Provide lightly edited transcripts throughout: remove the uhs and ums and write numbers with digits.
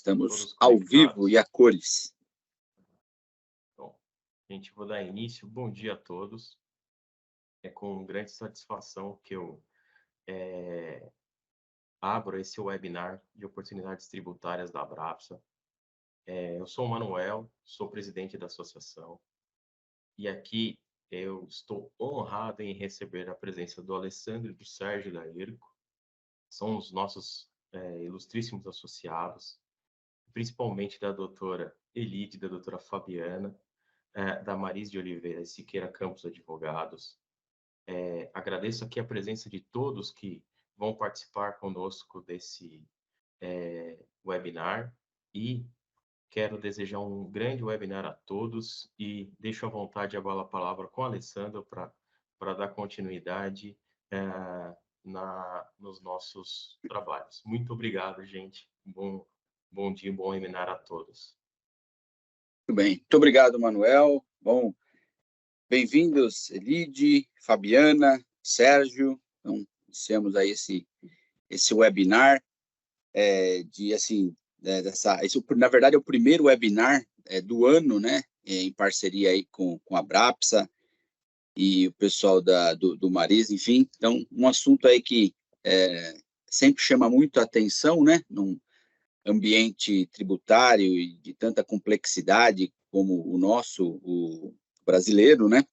Estamos todos ao vivo conectados. e a cores. Bom, gente, vou dar início. Bom dia a todos. É com grande satisfação que eu abro esse webinar de oportunidades tributárias da Abrapsa. Eu sou o Manuel, sou presidente da associação, e aqui eu estou honrado em receber a presença do Alessandro e do Sérgio da IRCO, são os nossos ilustríssimos associados, principalmente da doutora Elide, da doutora Fabiana, da Maris de Oliveira e Siqueira Campos Advogados. Agradeço aqui a presença de todos que vão participar conosco desse webinar e quero desejar um grande webinar a todos e deixo à vontade agora a palavra com a Alessandra para dar continuidade nos nossos trabalhos. Muito obrigado, gente. Bom dia, bom webinar a todos. Muito bem. Muito obrigado, Manuel. Bom, bem-vindos, Elide, Fabiana, Sérgio. Então, iniciamos aí esse webinar na verdade, é o primeiro webinar do ano, né, em parceria aí com a Abrapsa e o pessoal do Maris, enfim. Então, um assunto aí que sempre chama muito a atenção, né, num ambiente tributário e de tanta complexidade como o nosso, o brasileiro, né.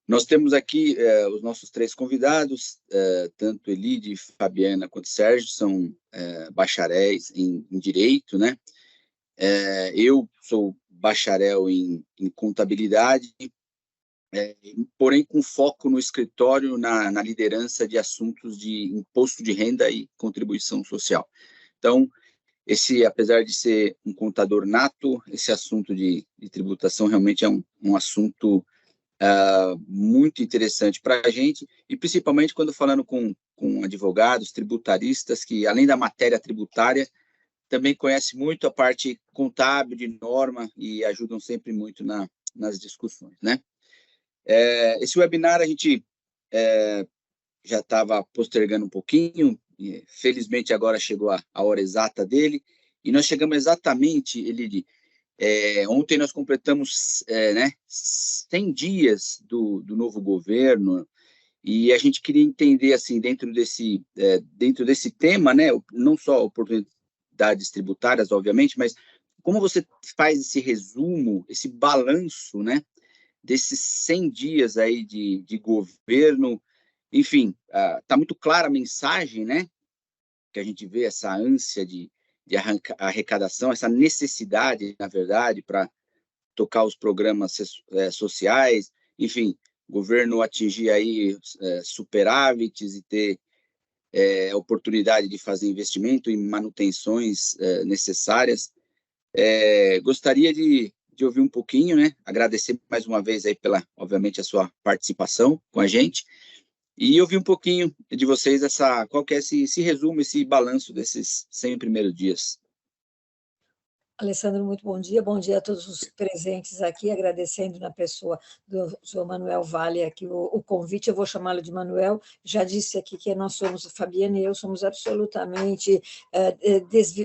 Nós temos aqui os nossos três convidados, tanto Elide, Fabiana quanto Sérgio, são bacharéis em Direito, né? Eu sou bacharel em Contabilidade, porém com foco no escritório na liderança de assuntos de imposto de renda e contribuição social. Então, apesar de ser um contador nato, esse assunto de tributação realmente é um assunto muito interessante para a gente, e principalmente quando falando com advogados, tributaristas, que além da matéria tributária, também conhecem muito a parte contábil, de norma, e ajudam sempre muito nas discussões, né? Esse webinar a gente já estava postergando um pouquinho, e felizmente agora chegou a hora exata dele, e nós chegamos exatamente, Elide, ontem nós completamos 100 dias do novo governo, e a gente queria entender, assim, dentro desse tema, né, não só oportunidades tributárias, obviamente, mas como você faz esse resumo, esse balanço, né, desses 100 dias aí de governo. Enfim, está muito clara a mensagem, né, que a gente vê essa ânsia de arrecadação, essa necessidade, na verdade, para tocar os programas sociais, enfim, o governo atingir aí superávites e ter oportunidade de fazer investimento em manutenções necessárias. Gostaria de ouvir um pouquinho, né? Agradecer mais uma vez aí obviamente, a sua participação com a gente, e ouvir um pouquinho de vocês qual que é esse resumo, esse balanço desses 100 primeiros dias. Alessandro, muito bom dia a todos os presentes aqui, agradecendo na pessoa do senhor Manuel Vale aqui o convite. Eu vou chamá-lo de Manuel, já disse aqui que nós somos, Fabiana e eu, somos absolutamente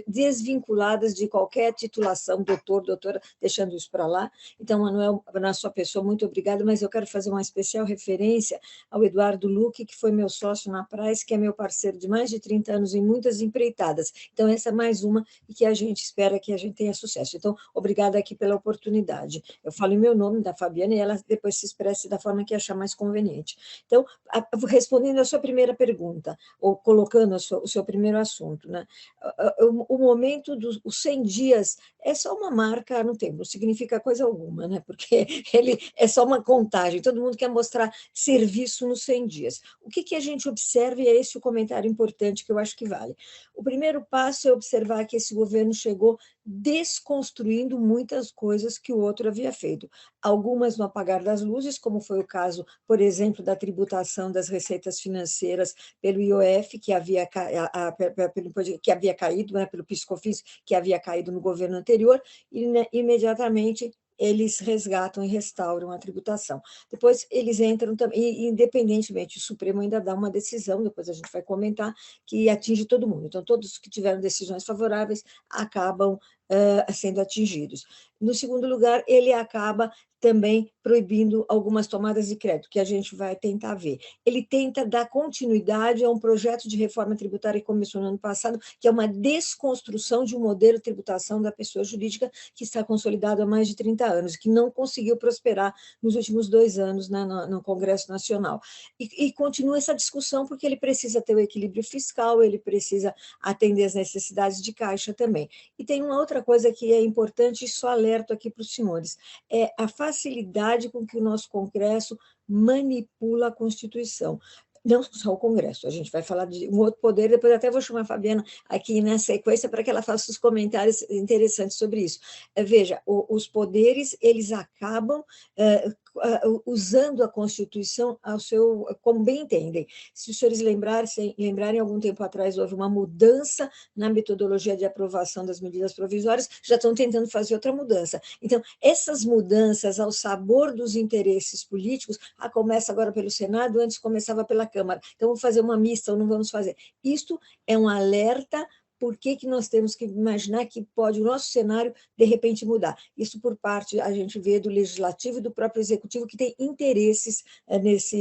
desvinculadas de qualquer titulação, doutora, deixando isso para lá. Então, Manuel, na sua pessoa, muito obrigada, mas eu quero fazer uma especial referência ao Eduardo Luque, que foi meu sócio na Price, que é meu parceiro de mais de 30 anos em muitas empreitadas. Então, essa é mais uma e que a gente espera que a gente tenha sucesso. Então, obrigada aqui pela oportunidade. Eu falo em meu nome, da Fabiana, e ela depois se expresse da forma que achar mais conveniente. Então, respondendo a sua primeira pergunta, ou colocando o seu primeiro assunto, né? O momento dos 100 dias é só uma marca no tempo, não significa coisa alguma, né? Porque ele é só uma contagem, todo mundo quer mostrar serviço nos 100 dias. O que a gente observa, e é esse o comentário importante que eu acho que vale. O primeiro passo é observar que esse governo chegou desconstruindo muitas coisas que o outro havia feito. Algumas no apagar das luzes, como foi o caso, por exemplo, da tributação das receitas financeiras pelo IOF, que havia caído, né, pelo PIS/COFINS, que havia caído no governo anterior, e imediatamente eles resgatam e restauram a tributação. Depois eles entram também, e independentemente, o Supremo ainda dá uma decisão, depois a gente vai comentar, que atinge todo mundo. Então, todos que tiveram decisões favoráveis acabam sendo atingidos. No segundo lugar, ele acaba também proibindo algumas tomadas de crédito, que a gente vai tentar ver. Ele tenta dar continuidade a um projeto de reforma tributária que começou no ano passado, que é uma desconstrução de um modelo de tributação da pessoa jurídica que está consolidado há mais de 30 anos, que não conseguiu prosperar nos últimos 2 anos no Congresso Nacional. E continua essa discussão porque ele precisa ter o equilíbrio fiscal, ele precisa atender às necessidades de caixa também. E tem uma outra coisa que é importante, e só alerto aqui para os senhores, é a facilidade com que o nosso Congresso manipula a Constituição. Não só o Congresso, a gente vai falar de um outro poder, depois até vou chamar a Fabiana aqui na sequência para que ela faça os comentários interessantes sobre isso. Veja, os poderes, eles acabam usando a Constituição ao seu, como bem entendem. Se os senhores lembrarem, algum tempo atrás houve uma mudança na metodologia de aprovação das medidas provisórias, já estão tentando fazer outra mudança. Então, essas mudanças ao sabor dos interesses políticos, começa agora pelo Senado, antes começava pela Câmara. Então, vamos fazer uma mista ou não vamos fazer. Isto é um alerta. Por que que nós temos que imaginar que pode o nosso cenário, de repente, mudar? Isso por parte, a gente vê, do Legislativo e do próprio Executivo, que tem interesses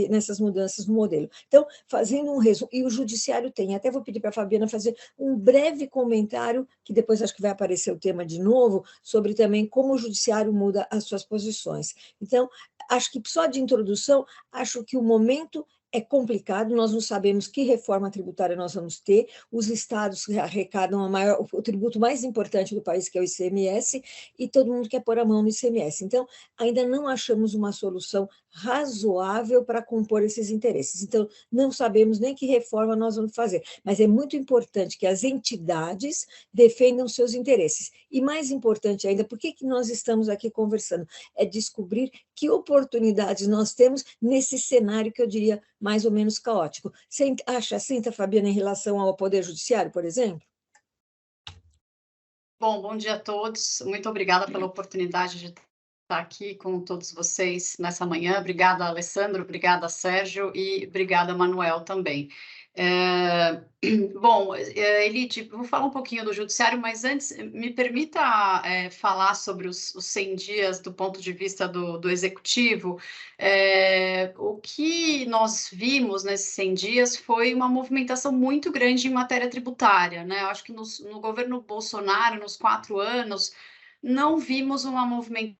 nessas mudanças no modelo. Então, fazendo um resumo, e o Judiciário tem, até vou pedir para a Fabiana fazer um breve comentário, que depois acho que vai aparecer o tema de novo, sobre também como o Judiciário muda as suas posições. Então, acho que só de introdução, acho que o momento é complicado, nós não sabemos que reforma tributária nós vamos ter, os estados arrecadam o tributo mais importante do país, que é o ICMS, e todo mundo quer pôr a mão no ICMS. Então, ainda não achamos uma solução razoável para compor esses interesses. Então, não sabemos nem que reforma nós vamos fazer, mas é muito importante que as entidades defendam seus interesses. E mais importante ainda, por que nós estamos aqui conversando? É descobrir que oportunidades nós temos nesse cenário que eu diria mais ou menos caótico. Você acha assim, Fabiana, em relação ao Poder Judiciário, por exemplo? Bom dia a todos. Muito obrigada pela oportunidade de estar aqui com todos vocês nessa manhã. Obrigada, Alessandro, obrigada, Sérgio, e obrigada, Manuel, também. Elide, vou falar um pouquinho do Judiciário, mas antes, me permita falar sobre os 100 dias do ponto de vista do Executivo. O que nós vimos nesses 100 dias foi uma movimentação muito grande em matéria tributária, né? Eu acho que no governo Bolsonaro, nos 4 anos, não vimos uma movimentação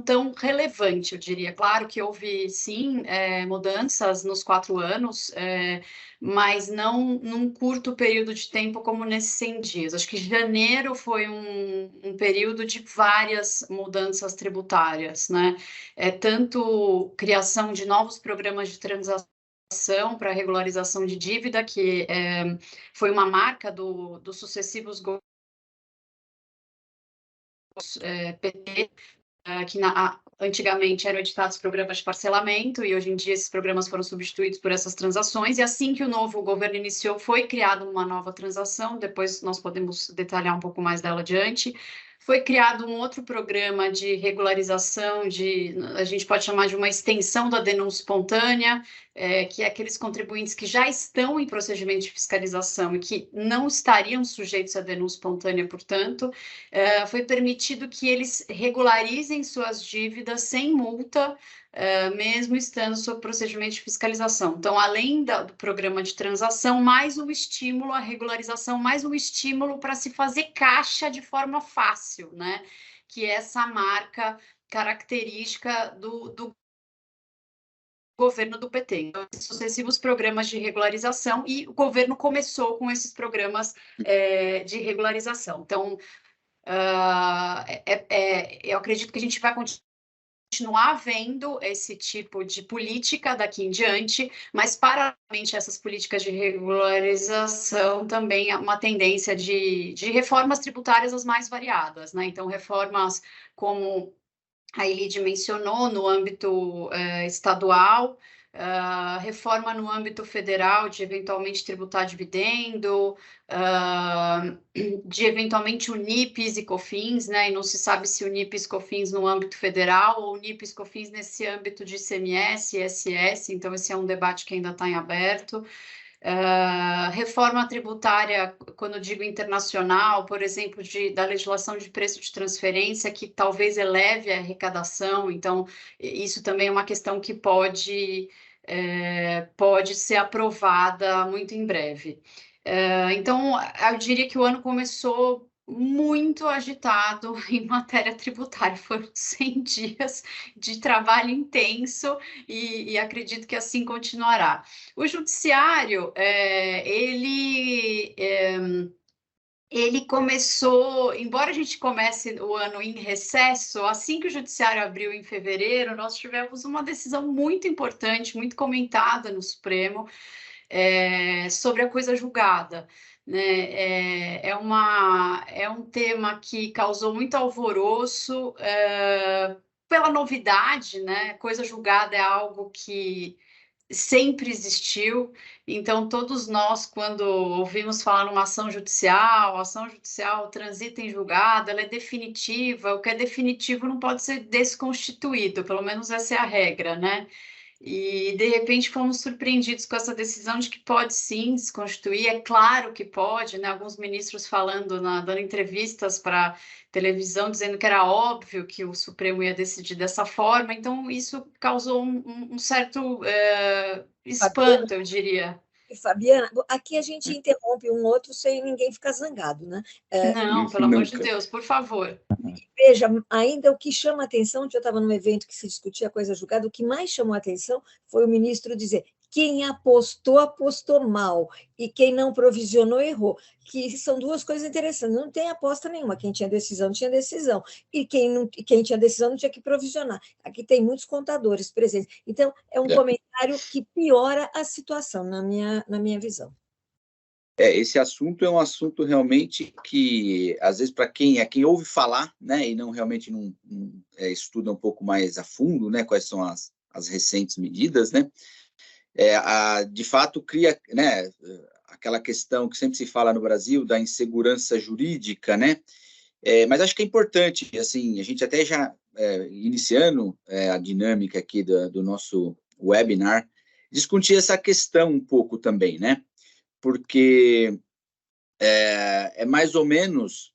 tão relevante, eu diria. Claro que houve, sim, mudanças nos 4 anos, mas não num curto período de tempo como nesses 100 dias. Acho que janeiro foi um período de várias mudanças tributárias, né? Tanto criação de novos programas de transação para regularização de dívida, que foi uma marca dos sucessivos governos PT, que antigamente eram editados programas de parcelamento e hoje em dia esses programas foram substituídos por essas transações, e assim que o novo governo iniciou, foi criada uma nova transação, depois nós podemos detalhar um pouco mais dela adiante. Foi criado um outro programa de regularização, a gente pode chamar de uma extensão da denúncia espontânea, que é aqueles contribuintes que já estão em procedimento de fiscalização e que não estariam sujeitos à denúncia espontânea, portanto, foi permitido que eles regularizem suas dívidas sem multa, mesmo estando sob procedimento de fiscalização. Então, além do programa de transação, mais um estímulo à regularização, mais um estímulo para se fazer caixa de forma fácil, né? Que é essa marca característica do governo do PT. Então, sucessivos programas de regularização, e o governo começou com esses programas de regularização. Então, eu acredito que a gente vai continuar vendo esse tipo de política daqui em diante, mas, paralelamente a essas políticas de regularização, também há uma tendência de reformas tributárias as mais variadas, né? Então, reformas como a Elide mencionou no âmbito estadual, reforma no âmbito federal de eventualmente tributar dividendo, de eventualmente unir PIS e COFINS, né? E não se sabe se unir PIS e COFINS no âmbito federal ou unir PIS e COFINS nesse âmbito de ICMS e ISS, então esse é um debate que ainda está em aberto. Reforma tributária, quando digo internacional, por exemplo, da legislação de preço de transferência, que talvez eleve a arrecadação, então isso também é uma questão que pode ser aprovada muito em breve. Então, eu diria que o ano começou muito agitado em matéria tributária. Foram 100 dias de trabalho intenso e acredito que assim continuará. O judiciário, ele começou, embora a gente comece o ano em recesso, assim que o judiciário abriu em fevereiro, nós tivemos uma decisão muito importante, muito comentada no Supremo, sobre a coisa julgada. Né? É um tema que causou muito alvoroço pela novidade, né? Coisa julgada é algo que sempre existiu, então todos nós, quando ouvimos falar numa ação judicial, a ação judicial transita em julgado, ela é definitiva, o que é definitivo não pode ser desconstituído, pelo menos essa é a regra, né? E, de repente, fomos surpreendidos com essa decisão de que pode sim se constituir. É claro que pode, né? Alguns ministros falando, dando entrevistas para televisão, dizendo que era óbvio que o Supremo ia decidir dessa forma. Então, isso causou um certo espanto, eu diria. Fabiana, aqui a gente interrompe um outro sem ninguém ficar zangado, né? Não, pelo amor de Deus, por favor. Veja, ainda o que chama a atenção, eu estava num evento que se discutia a coisa julgada, o que mais chamou a atenção foi o ministro dizer: quem apostou, apostou mal, e quem não provisionou, errou. Que são duas coisas interessantes. Não tem aposta nenhuma. Quem tinha decisão, tinha decisão. E quem tinha decisão não tinha que provisionar. Aqui tem muitos contadores presentes. Então, é um comentário que piora a situação, na minha visão. Esse assunto é um assunto realmente que, às vezes, para quem ouve falar, né, e não realmente não estuda um pouco mais a fundo, né, quais são as recentes medidas, né, de fato cria, né, aquela questão que sempre se fala no Brasil da insegurança jurídica, né, mas acho que é importante, assim, a gente até já iniciando a dinâmica aqui do nosso webinar, discutir essa questão um pouco também, né, porque é mais ou menos,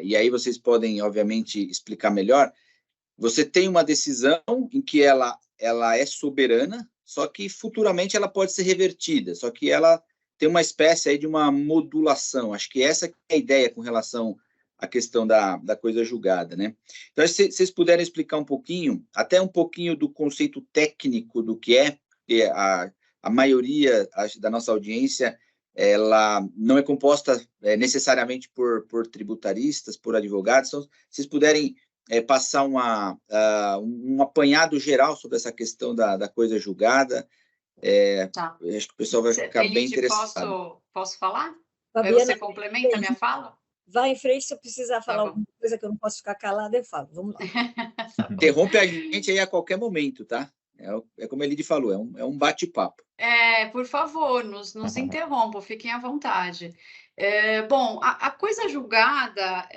e aí vocês podem, obviamente, explicar melhor, você tem uma decisão em que ela é soberana, só que futuramente ela pode ser revertida, só que ela tem uma espécie aí de uma modulação. Acho que essa é a ideia com relação à questão da coisa julgada, né? Então, se vocês puderem explicar um pouquinho, até um pouquinho do conceito técnico do que é, porque a maioria da nossa audiência ela não é composta necessariamente por tributaristas, por advogados. Então, se vocês puderem passar um apanhado geral sobre essa questão da coisa julgada, Tá. acho que o pessoal vai ficar bem interessado. Posso falar? Fabiana, Aí você complementa a minha fala? Vai em frente, se eu precisar falar alguma coisa que eu não posso ficar calada, eu falo. Vamos lá. Interrompe a gente aí a qualquer momento, tá? É como a Elide falou, é um bate-papo. Por favor, nos interrompam, fiquem à vontade. Bom, a coisa julgada,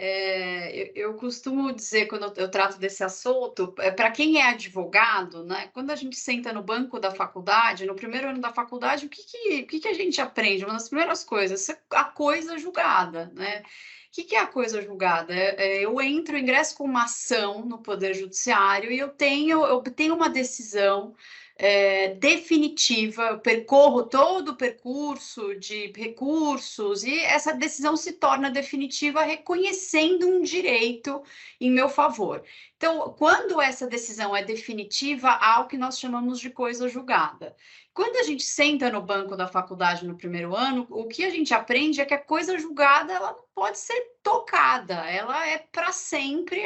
eu costumo dizer, quando eu trato desse assunto, para quem é advogado, né, quando a gente senta no banco da faculdade, no primeiro ano da faculdade, o que a gente aprende? Uma das primeiras coisas, a coisa julgada, né? O que é a coisa julgada? Eu ingresso com uma ação no Poder Judiciário e eu tenho uma decisão definitiva, eu percorro todo o percurso de recursos e essa decisão se torna definitiva reconhecendo um direito em meu favor. Então, quando essa decisão é definitiva, há o que nós chamamos de coisa julgada. Quando a gente senta no banco da faculdade no primeiro ano, o que a gente aprende é que a coisa julgada ela não pode ser tocada, ela é para sempre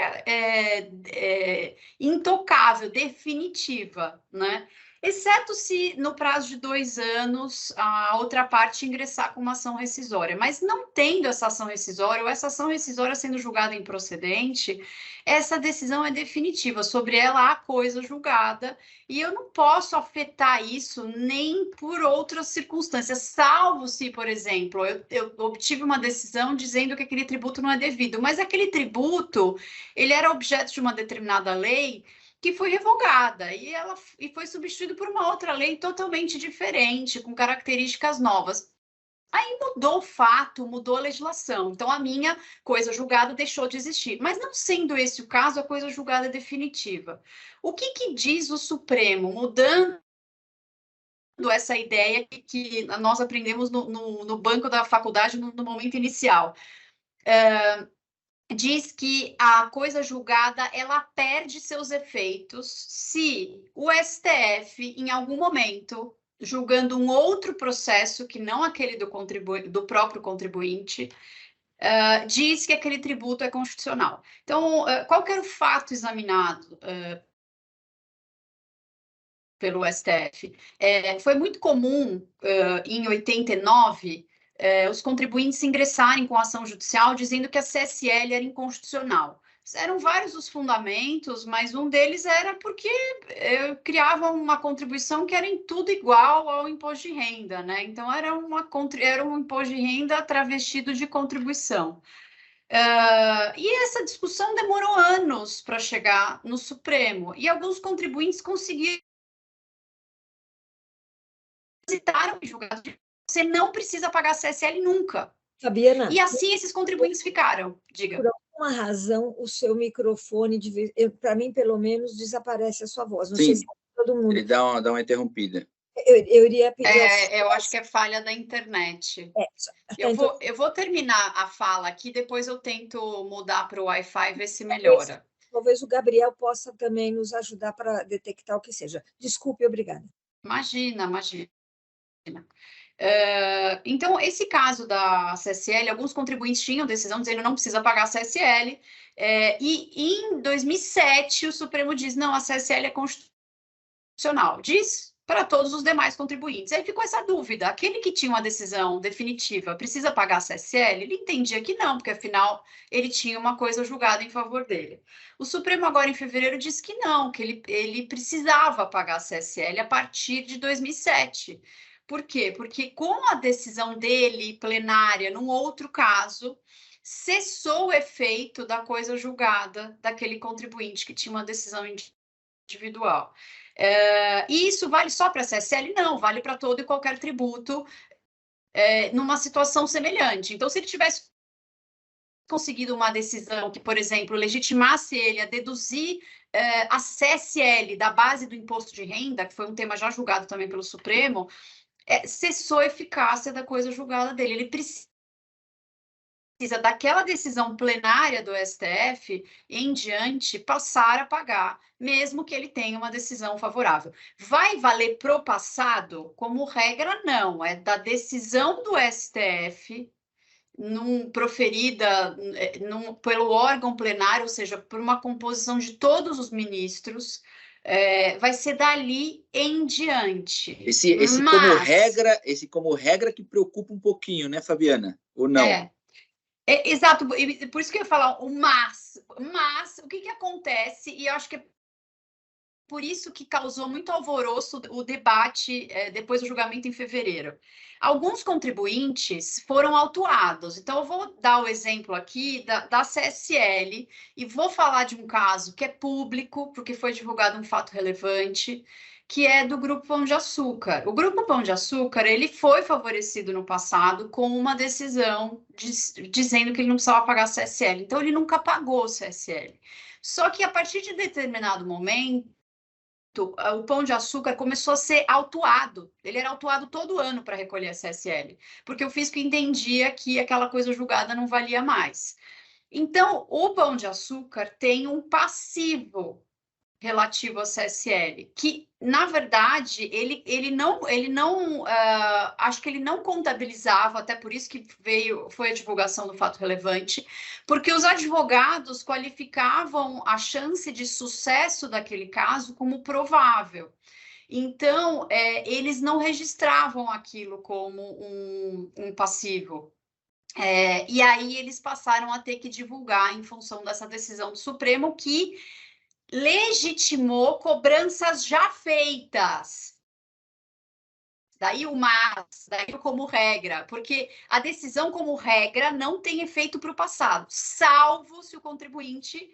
intocável, definitiva, né? exceto se no prazo de 2 anos a outra parte ingressar com uma ação rescisória. Mas não tendo essa ação rescisória, ou essa ação rescisória sendo julgada improcedente, essa decisão é definitiva, sobre ela há coisa julgada, e eu não posso afetar isso nem por outras circunstâncias, salvo se, por exemplo, eu obtive uma decisão dizendo que aquele tributo não é devido, mas aquele tributo, ele era objeto de uma determinada lei que foi revogada e foi substituído por uma outra lei totalmente diferente, com características novas. Aí mudou o fato, mudou a legislação. Então, a minha coisa julgada deixou de existir. Mas não sendo esse o caso, a coisa julgada é definitiva. O que diz o Supremo, mudando essa ideia que nós aprendemos no banco da faculdade no momento inicial? Diz que a coisa julgada ela perde seus efeitos se o STF, em algum momento, julgando um outro processo que não aquele do próprio contribuinte, diz que aquele tributo é constitucional. Então, qual que era o fato examinado pelo STF? Foi muito comum, em 89, os contribuintes ingressarem com ação judicial dizendo que a CSL era inconstitucional. Eram vários os fundamentos, mas um deles era porque criavam uma contribuição que era em tudo igual ao imposto de renda, né? Então, era um imposto de renda travestido de contribuição. E essa discussão demorou anos para chegar no Supremo, e alguns contribuintes conseguiram em julgado de você não precisa pagar CSL nunca. Fabiana. E assim esses contribuintes ficaram. Diga. Por alguma razão, o seu microfone, para mim, pelo menos, desaparece a sua voz. Não Sim, sei se todo mundo. Ele dá uma interrompida. Eu iria pedir. Eu acho que é falha da internet. Eu vou terminar a fala aqui, depois eu tento mudar para o Wi-Fi, ver se melhora. Talvez o Gabriel possa também nos ajudar para detectar o que seja. Desculpe, obrigada. Imagina. Então, esse caso da CSL, alguns contribuintes tinham decisão dizendo não precisa pagar a CSL, e em 2007 o Supremo diz, não, a CSL é constitucional. Diz para todos os demais contribuintes. Aí ficou essa dúvida, aquele que tinha uma decisão definitiva precisa pagar a CSL? Ele entendia que não, porque afinal ele tinha uma coisa julgada em favor dele. O Supremo agora em fevereiro disse que não, que ele precisava pagar a CSL a partir de 2007. Por quê? Porque com a decisão dele, plenária, num outro caso, cessou o efeito da coisa julgada daquele contribuinte que tinha uma decisão individual. E isso vale só para a CSL? Não, vale para todo e qualquer tributo numa situação semelhante. Então, se ele tivesse conseguido uma decisão que, por exemplo, legitimasse ele a deduzir a CSL da base do imposto de renda, que foi um tema já julgado também pelo Supremo, cessou a eficácia da coisa julgada dele. Ele precisa daquela decisão plenária do STF em diante passar a pagar, mesmo que ele tenha uma decisão favorável. Vai valer pro passado? Como regra, não. É da decisão do STF proferida pelo órgão plenário, ou seja, por uma composição de todos os ministros, vai ser dali em diante. Esse como regra que preocupa um pouquinho, né, Fabiana? Ou não? Exato, por isso que eu ia falar o mas o que acontece, e eu acho que é por isso que causou muito alvoroço o debate depois do julgamento em fevereiro. Alguns contribuintes foram autuados, então eu vou dar o exemplo aqui da CSL e vou falar de um caso que é público, porque foi divulgado um fato relevante, que é do Grupo Pão de Açúcar. O Grupo Pão de Açúcar, ele foi favorecido no passado com uma decisão dizendo que ele não precisava pagar CSL, então ele nunca pagou CSL. Só que a partir de determinado momento, o Pão de Açúcar começou a ser autuado. Ele era autuado todo ano para recolher a CSL, porque o fisco entendia que aquela coisa julgada não valia mais. Então, o Pão de Açúcar tem um passivo relativo à CSL, que, na verdade, ele não acho que ele não contabilizava, até por isso que foi a divulgação do fato relevante, porque os advogados qualificavam a chance de sucesso daquele caso como provável. Então, eles não registravam aquilo como um passivo. E aí eles passaram a ter que divulgar em função dessa decisão do Supremo, que legitimou cobranças já feitas. Daí o mas, daí o como regra, porque a decisão como regra não tem efeito para o passado, salvo se o contribuinte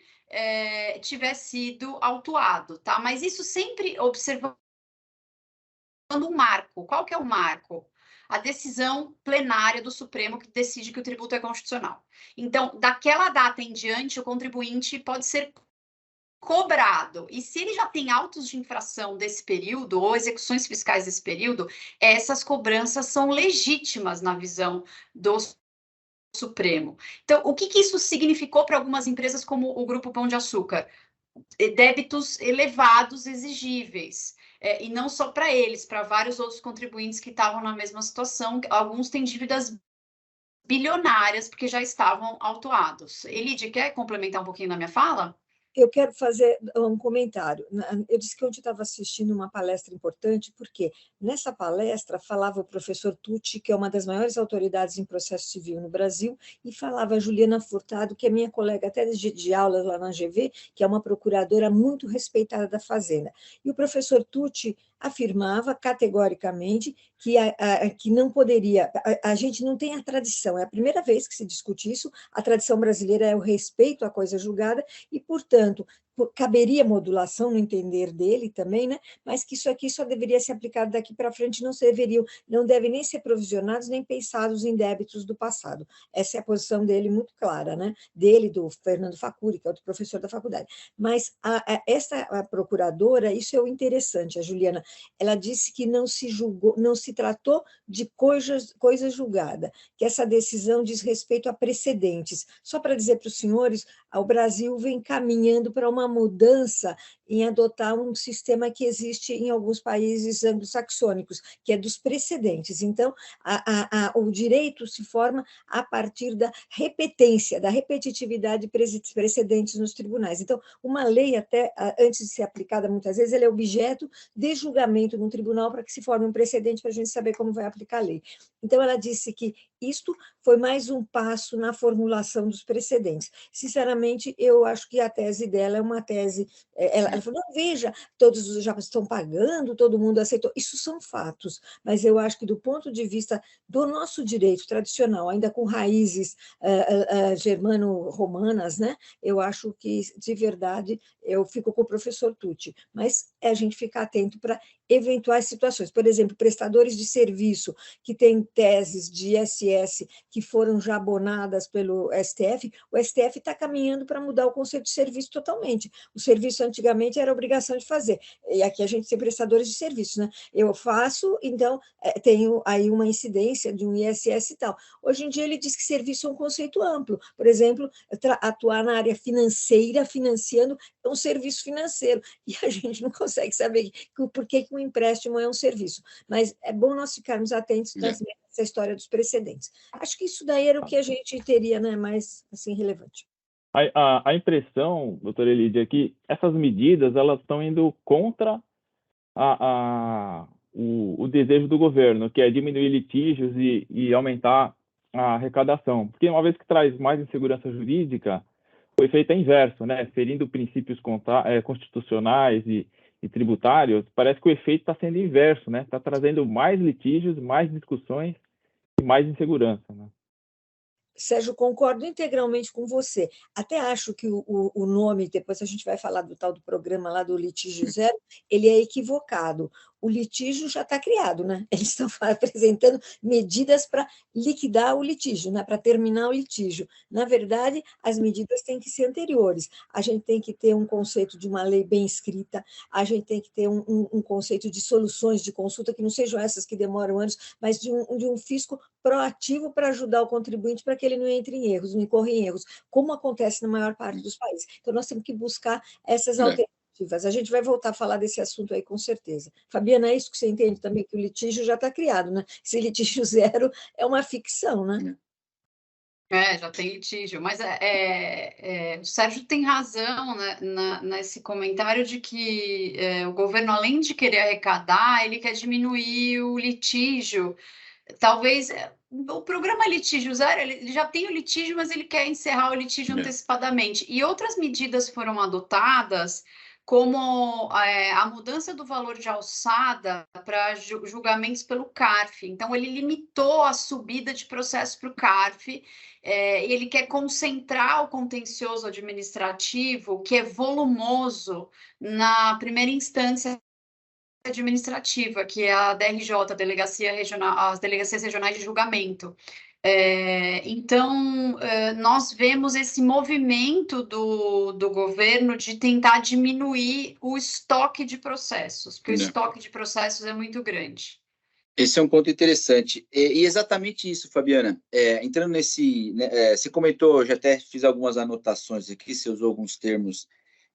tiver sido autuado, tá? Mas isso sempre observando um marco. Qual que é o marco? A decisão plenária do Supremo que decide que o tributo é constitucional. Então, daquela data em diante, o contribuinte pode ser cobrado. E se ele já tem autos de infração desse período ou execuções fiscais desse período, essas cobranças são legítimas na visão do Supremo. Então, o que isso significou para algumas empresas como o Grupo Pão de Açúcar? Débitos elevados exigíveis. E não só para eles, para vários outros contribuintes que estavam na mesma situação. Alguns têm dívidas bilionárias porque já estavam autuados. Elide, quer complementar um pouquinho na minha fala? Eu quero fazer um comentário. Eu disse que ontem estava assistindo uma palestra importante, porque nessa palestra falava o professor Tucci, que é uma das maiores autoridades em processo civil no Brasil, e falava a Juliana Furtado, que é minha colega até de aulas lá na GV, que é uma procuradora muito respeitada da Fazenda. E o professor Tucci afirmava categoricamente que não poderia, a gente não tem a tradição, é a primeira vez que se discute isso, a tradição brasileira é o respeito à coisa julgada e, portanto, caberia modulação no entender dele também, né? Mas que isso aqui só deveria ser aplicado daqui para frente, não devem nem ser provisionados nem pensados em débitos do passado. Essa é a posição dele muito clara, né? Dele, do Fernando Facuri, que é outro professor da faculdade. Mas essa procuradora, isso é o interessante, a Juliana, ela disse que não se julgou, não se tratou de coisa julgada, que essa decisão diz respeito a precedentes. Só para dizer para os senhores, o Brasil vem caminhando para uma mudança em adotar um sistema que existe em alguns países anglo-saxônicos, que é dos precedentes. Então, o direito se forma a partir da repetência, da repetitividade de precedentes nos tribunais. Então, uma lei, até antes de ser aplicada muitas vezes, ela é objeto de julgamento num tribunal para que se forme um precedente para a gente saber como vai aplicar a lei. Então, ela disse que isto foi mais um passo na formulação dos precedentes. Sinceramente, eu acho que a tese dela é uma tese... Ela falou, não, veja, todos já estão pagando, todo mundo aceitou. Isso são fatos, mas eu acho que do ponto de vista do nosso direito tradicional, ainda com raízes germano-romanas, né? Eu acho que, de verdade, eu fico com o professor Tucci, mas é a gente ficar atento para eventuais situações. Por exemplo, prestadores de serviço que têm teses de ISS que foram já abonadas pelo STF, o STF está caminhando para mudar o conceito de serviço totalmente. O serviço antigamente era obrigação de fazer, e aqui a gente tem prestadores de serviço, né? Eu faço, então tenho aí uma incidência de um ISS e tal. Hoje em dia ele diz que serviço é um conceito amplo. Por exemplo, atuar na área financeira, financiando, é um serviço financeiro, e a gente não consegue saber por que um empréstimo é um serviço. Mas é bom nós ficarmos atentos também a essa história dos precedentes. Acho que isso daí era o que a gente teria, né, mais assim, relevante. A impressão, doutora Elide, é que essas medidas elas estão indo contra o desejo do governo, que é diminuir litígios e aumentar a arrecadação. Porque uma vez que traz mais insegurança jurídica, o efeito é inverso, né? Ferindo princípios constitucionais e tributários, parece que o efeito está sendo inverso, né? Está trazendo mais litígios, mais discussões e mais insegurança, né? Sérgio, concordo integralmente com você. Até acho que o nome, depois a gente vai falar do tal do programa lá do litígio zero, ele é equivocado. O litígio já está criado, né? Eles estão apresentando medidas para liquidar o litígio, né? Para terminar o litígio. Na verdade, as medidas têm que ser anteriores. A gente tem que ter um conceito de uma lei bem escrita, a gente tem que ter um conceito de soluções de consulta, que não sejam essas que demoram anos, mas de um fisco proativo para ajudar o contribuinte para que ele não entre em erros, não incorra em erros, como acontece na maior parte dos países. Então, nós temos que buscar essas alternativas. A gente vai voltar a falar desse assunto aí, com certeza. Fabiana, é isso que você entende também, que o litígio já está criado, né? Esse litígio zero é uma ficção, né? Já tem litígio, mas o Sérgio tem razão, né, nesse comentário de que o governo, além de querer arrecadar, ele quer diminuir o litígio. Talvez o programa Litígio Zero, ele já tem o litígio, mas ele quer encerrar o litígio antecipadamente. E outras medidas foram adotadas, como a mudança do valor de alçada para julgamentos pelo CARF. Então, ele limitou a subida de processo para o CARF, e ele quer concentrar o contencioso administrativo, que é volumoso, na primeira instância administrativa, que é a DRJ, Delegacia Regional, as Delegacias Regionais de Julgamento. Então, nós vemos esse movimento do governo de tentar diminuir o estoque de processos, porque o estoque de processos é muito grande. Esse é um ponto interessante. E exatamente isso, Fabiana. Entrando nesse... Né, você comentou, já até fiz algumas anotações aqui, você usou alguns termos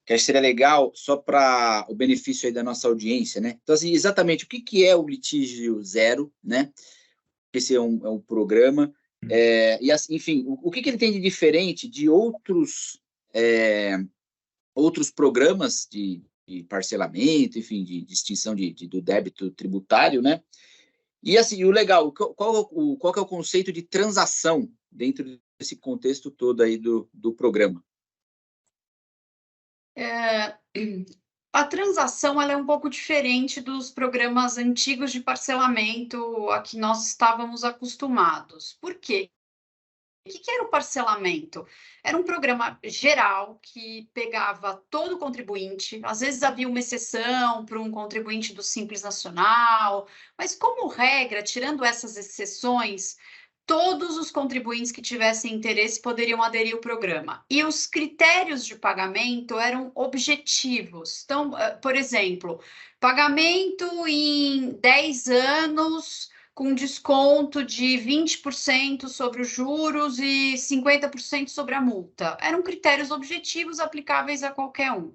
que acho que seria legal só para o benefício aí da nossa audiência, né? Então, assim, exatamente, o que é o litígio zero, né? Esse é um programa, e assim, enfim, o que ele tem de diferente de outros programas de parcelamento, enfim, de extinção do débito tributário, né? E assim, o legal, qual que é o conceito de transação dentro desse contexto todo aí do programa? A transação ela é um pouco diferente dos programas antigos de parcelamento a que nós estávamos acostumados. Por quê? O que era o parcelamento? Era um programa geral que pegava todo contribuinte, às vezes havia uma exceção para um contribuinte do Simples Nacional, mas como regra, tirando essas exceções, todos os contribuintes que tivessem interesse poderiam aderir ao programa. E os critérios de pagamento eram objetivos. Então, por exemplo, pagamento em 10 anos com desconto de 20% sobre os juros e 50% sobre a multa. Eram critérios objetivos aplicáveis a qualquer um.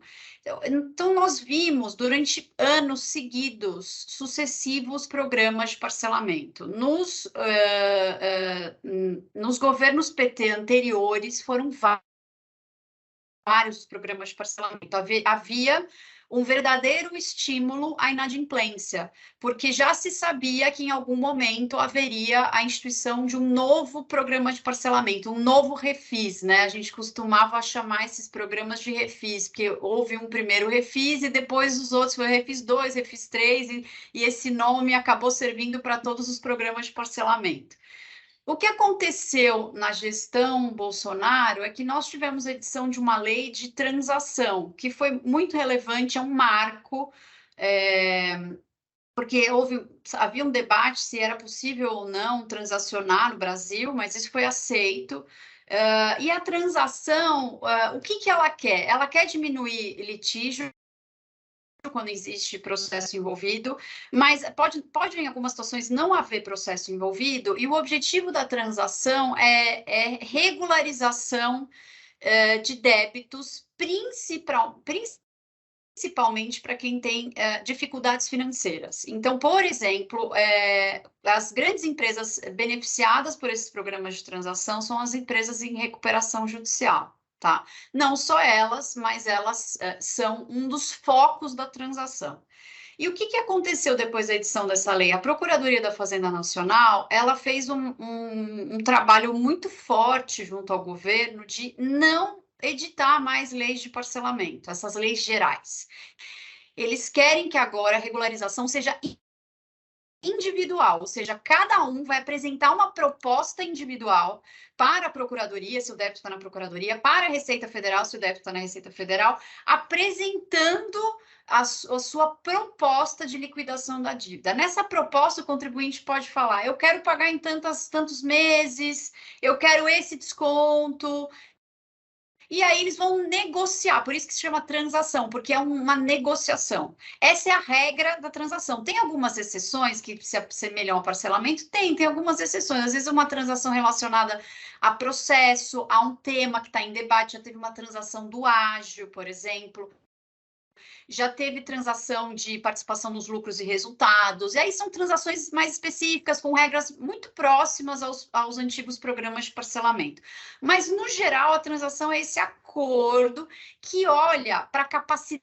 Então, nós vimos durante anos seguidos sucessivos programas de parcelamento. Nos governos PT anteriores, foram vários programas de parcelamento. Havia um verdadeiro estímulo à inadimplência, porque já se sabia que em algum momento haveria a instituição de um novo programa de parcelamento, um novo refis, né? A gente costumava chamar esses programas de refis, porque houve um primeiro refis e depois os outros, foi o refis 2, refis 3, e esse nome acabou servindo para todos os programas de parcelamento. O que aconteceu na gestão Bolsonaro é que nós tivemos a edição de uma lei de transação, que foi muito relevante, é um marco, porque havia um debate se era possível ou não transacionar no Brasil, mas isso foi aceito. E a transação, o que ela quer? Ela quer diminuir litígio quando existe processo envolvido, mas pode em algumas situações não haver processo envolvido, e o objetivo da transação é regularização de débitos, principalmente para quem tem dificuldades financeiras. Então, por exemplo, as grandes empresas beneficiadas por esses programas de transação são as empresas em recuperação judicial. Tá? Não só elas, mas elas são um dos focos da transação. E o que aconteceu depois da edição dessa lei? A Procuradoria da Fazenda Nacional, ela fez um trabalho muito forte junto ao governo de não editar mais leis de parcelamento, essas leis gerais. Eles querem que agora a regularização seja individual, ou seja, cada um vai apresentar uma proposta individual para a Procuradoria, se o débito está na Procuradoria, para a Receita Federal, se o débito está na Receita Federal, apresentando a sua proposta de liquidação da dívida. Nessa proposta, o contribuinte pode falar, eu quero pagar em tantos meses, eu quero esse desconto. E aí eles vão negociar, por isso que se chama transação, porque é uma negociação. Essa é a regra da transação. Tem algumas exceções que se assemelham ao parcelamento? Tem algumas exceções. Às vezes uma transação relacionada a processo, a um tema que está em debate, já teve uma transação do ágio, por exemplo. já teve transação de participação nos lucros e resultados, e aí são transações mais específicas, com regras muito próximas aos antigos programas de parcelamento. Mas, no geral, a transação é esse acordo que olha para a capacidade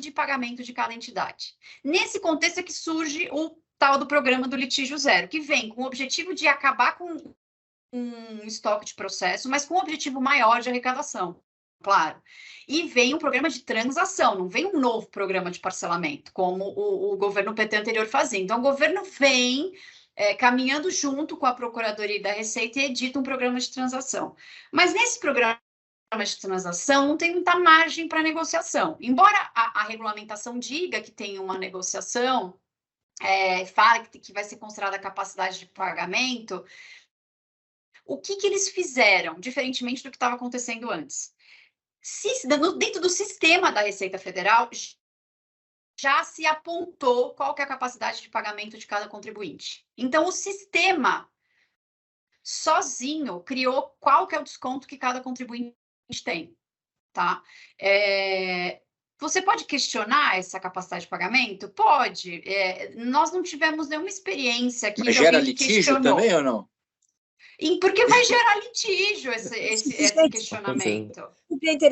de pagamento de cada entidade. Nesse contexto é que surge o tal do programa do litígio zero, que vem com o objetivo de acabar com um estoque de processo, mas com um objetivo maior de arrecadação. Claro. E vem um programa de transação, não vem um novo programa de parcelamento, como o governo PT anterior fazia. Então, o governo vem caminhando junto com a Procuradoria e da Receita e edita um programa de transação. Mas nesse programa de transação não tem muita margem para negociação. Embora a regulamentação diga que tem uma negociação, fala que vai ser considerada a capacidade de pagamento, o que eles fizeram, diferentemente do que estava acontecendo antes? Dentro do sistema da Receita Federal, já se apontou qual que é a capacidade de pagamento de cada contribuinte. Então, o sistema sozinho criou qual que é o desconto que cada contribuinte tem, tá? Você pode questionar essa capacidade de pagamento? Pode. Nós não tivemos nenhuma experiência aqui. Mas gera litígio também ou não? Porque vai gerar litígio esse questionamento.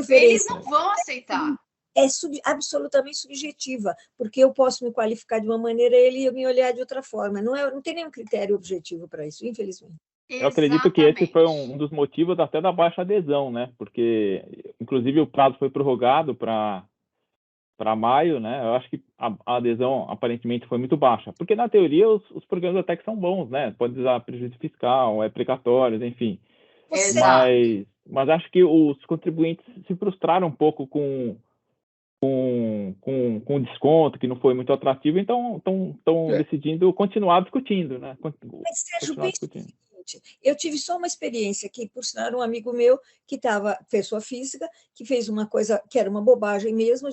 Eles não vão aceitar. É absolutamente subjetiva, porque eu posso me qualificar de uma maneira e ele me olhar de outra forma. Não tem nenhum critério objetivo para isso, infelizmente. Eu acredito que esse foi um dos motivos até da baixa adesão, né? Porque, inclusive, o prazo foi prorrogado para maio, né? Eu acho que a adesão aparentemente foi muito baixa, porque na teoria os programas até que são bons, né? Pode usar prejuízo fiscal, precatórios, enfim. Mas acho que os contribuintes se frustraram um pouco com o desconto, que não foi muito atrativo, então estão decidindo continuar discutindo, né? Mas, Sérgio, eu tive só uma experiência que, por sinal, um amigo meu que estava, pessoa física, que fez uma coisa que era uma bobagem mesmo,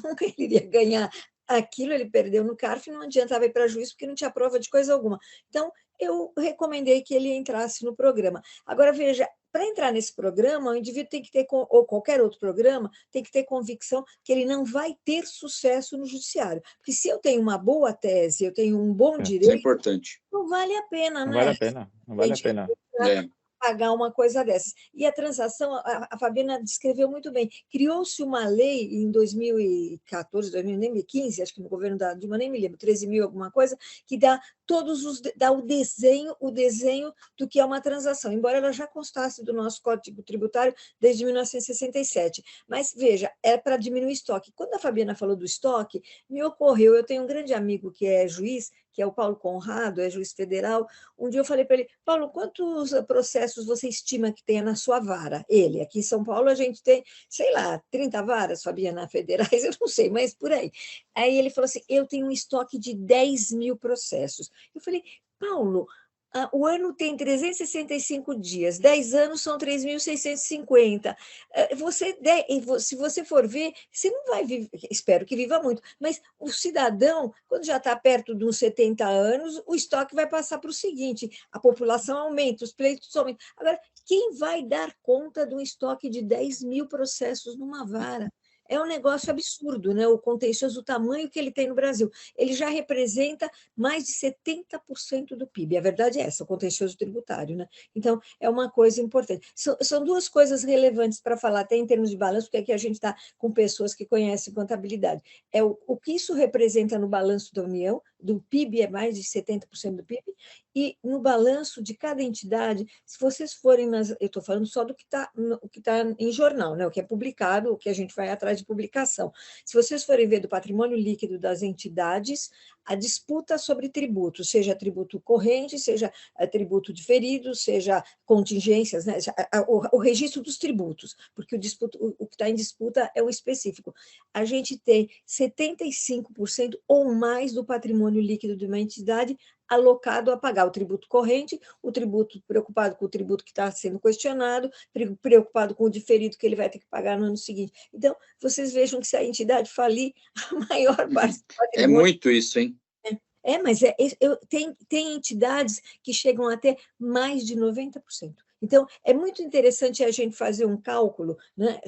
nunca ele iria ganhar aquilo, ele perdeu no CARF, não adiantava ir para juízo porque não tinha prova de coisa alguma. Então, eu recomendei que ele entrasse no programa. Agora, veja, para entrar nesse programa, o indivíduo tem que ter, ou qualquer outro programa, tem que ter convicção que ele não vai ter sucesso no judiciário. Porque se eu tenho uma boa tese, eu tenho um bom direito, isso é importante. Não vale a pena, não vale a pena. Pagar uma coisa dessas. E a transação, a Fabiana descreveu muito bem. Criou-se uma lei em 2014, 2015, acho que no governo da Dilma, nem me lembro, 13 mil alguma coisa, que dá o desenho do que é uma transação, embora ela já constasse do nosso Código Tributário desde 1967. Mas, veja, é para diminuir estoque. Quando a Fabiana falou do estoque, me ocorreu, eu tenho um grande amigo que é juiz, que é o Paulo Conrado, é juiz federal. Um dia eu falei para ele, Paulo, quantos processos você estima que tenha na sua vara? Ele, aqui em São Paulo, a gente tem, sei lá, 30 varas, Fabiana, federais, eu não sei, mas por aí. Aí ele falou assim, eu tenho um estoque de 10 mil processos. Eu falei, Paulo, o ano tem 365 dias, 10 anos são 3.650. Se você for ver, você não vai viver, espero que viva muito, mas o cidadão, quando já está perto de uns 70 anos, o estoque vai passar para o seguinte, a população aumenta, os pleitos aumentam. Agora, quem vai dar conta de um estoque de 10 mil processos numa vara? É um negócio absurdo, né? O contencioso, o tamanho que ele tem no Brasil. Ele já representa mais de 70% do PIB. A verdade é essa, o contencioso tributário, né? Então, é uma coisa importante. São duas coisas relevantes para falar, até em termos de balanço, porque aqui a gente está com pessoas que conhecem contabilidade. É o que isso representa no balanço da União, do PIB, é mais de 70% do PIB, e no balanço de cada entidade, se vocês forem eu estou falando só do que está em jornal, né? O que é publicado, o que a gente vai atrás de publicação. Se vocês forem ver do patrimônio líquido das entidades, a disputa sobre tributos, seja tributo corrente, seja tributo diferido, seja contingências, né? O registro dos tributos, porque o que está em disputa é o específico. A gente tem 75% ou mais do patrimônio líquido de uma entidade alocado a pagar o tributo corrente, o tributo preocupado com o tributo que está sendo questionado, preocupado com o diferido que ele vai ter que pagar no ano seguinte. Então, vocês vejam que se a entidade falir, a maior parte do patrimônio... É muito isso, hein? Mas tem entidades que chegam até mais de 90%. Então, é muito interessante a gente fazer um cálculo, né,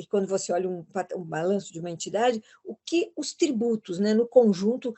quando você olha um balanço de uma entidade, o que os tributos, né, no conjunto,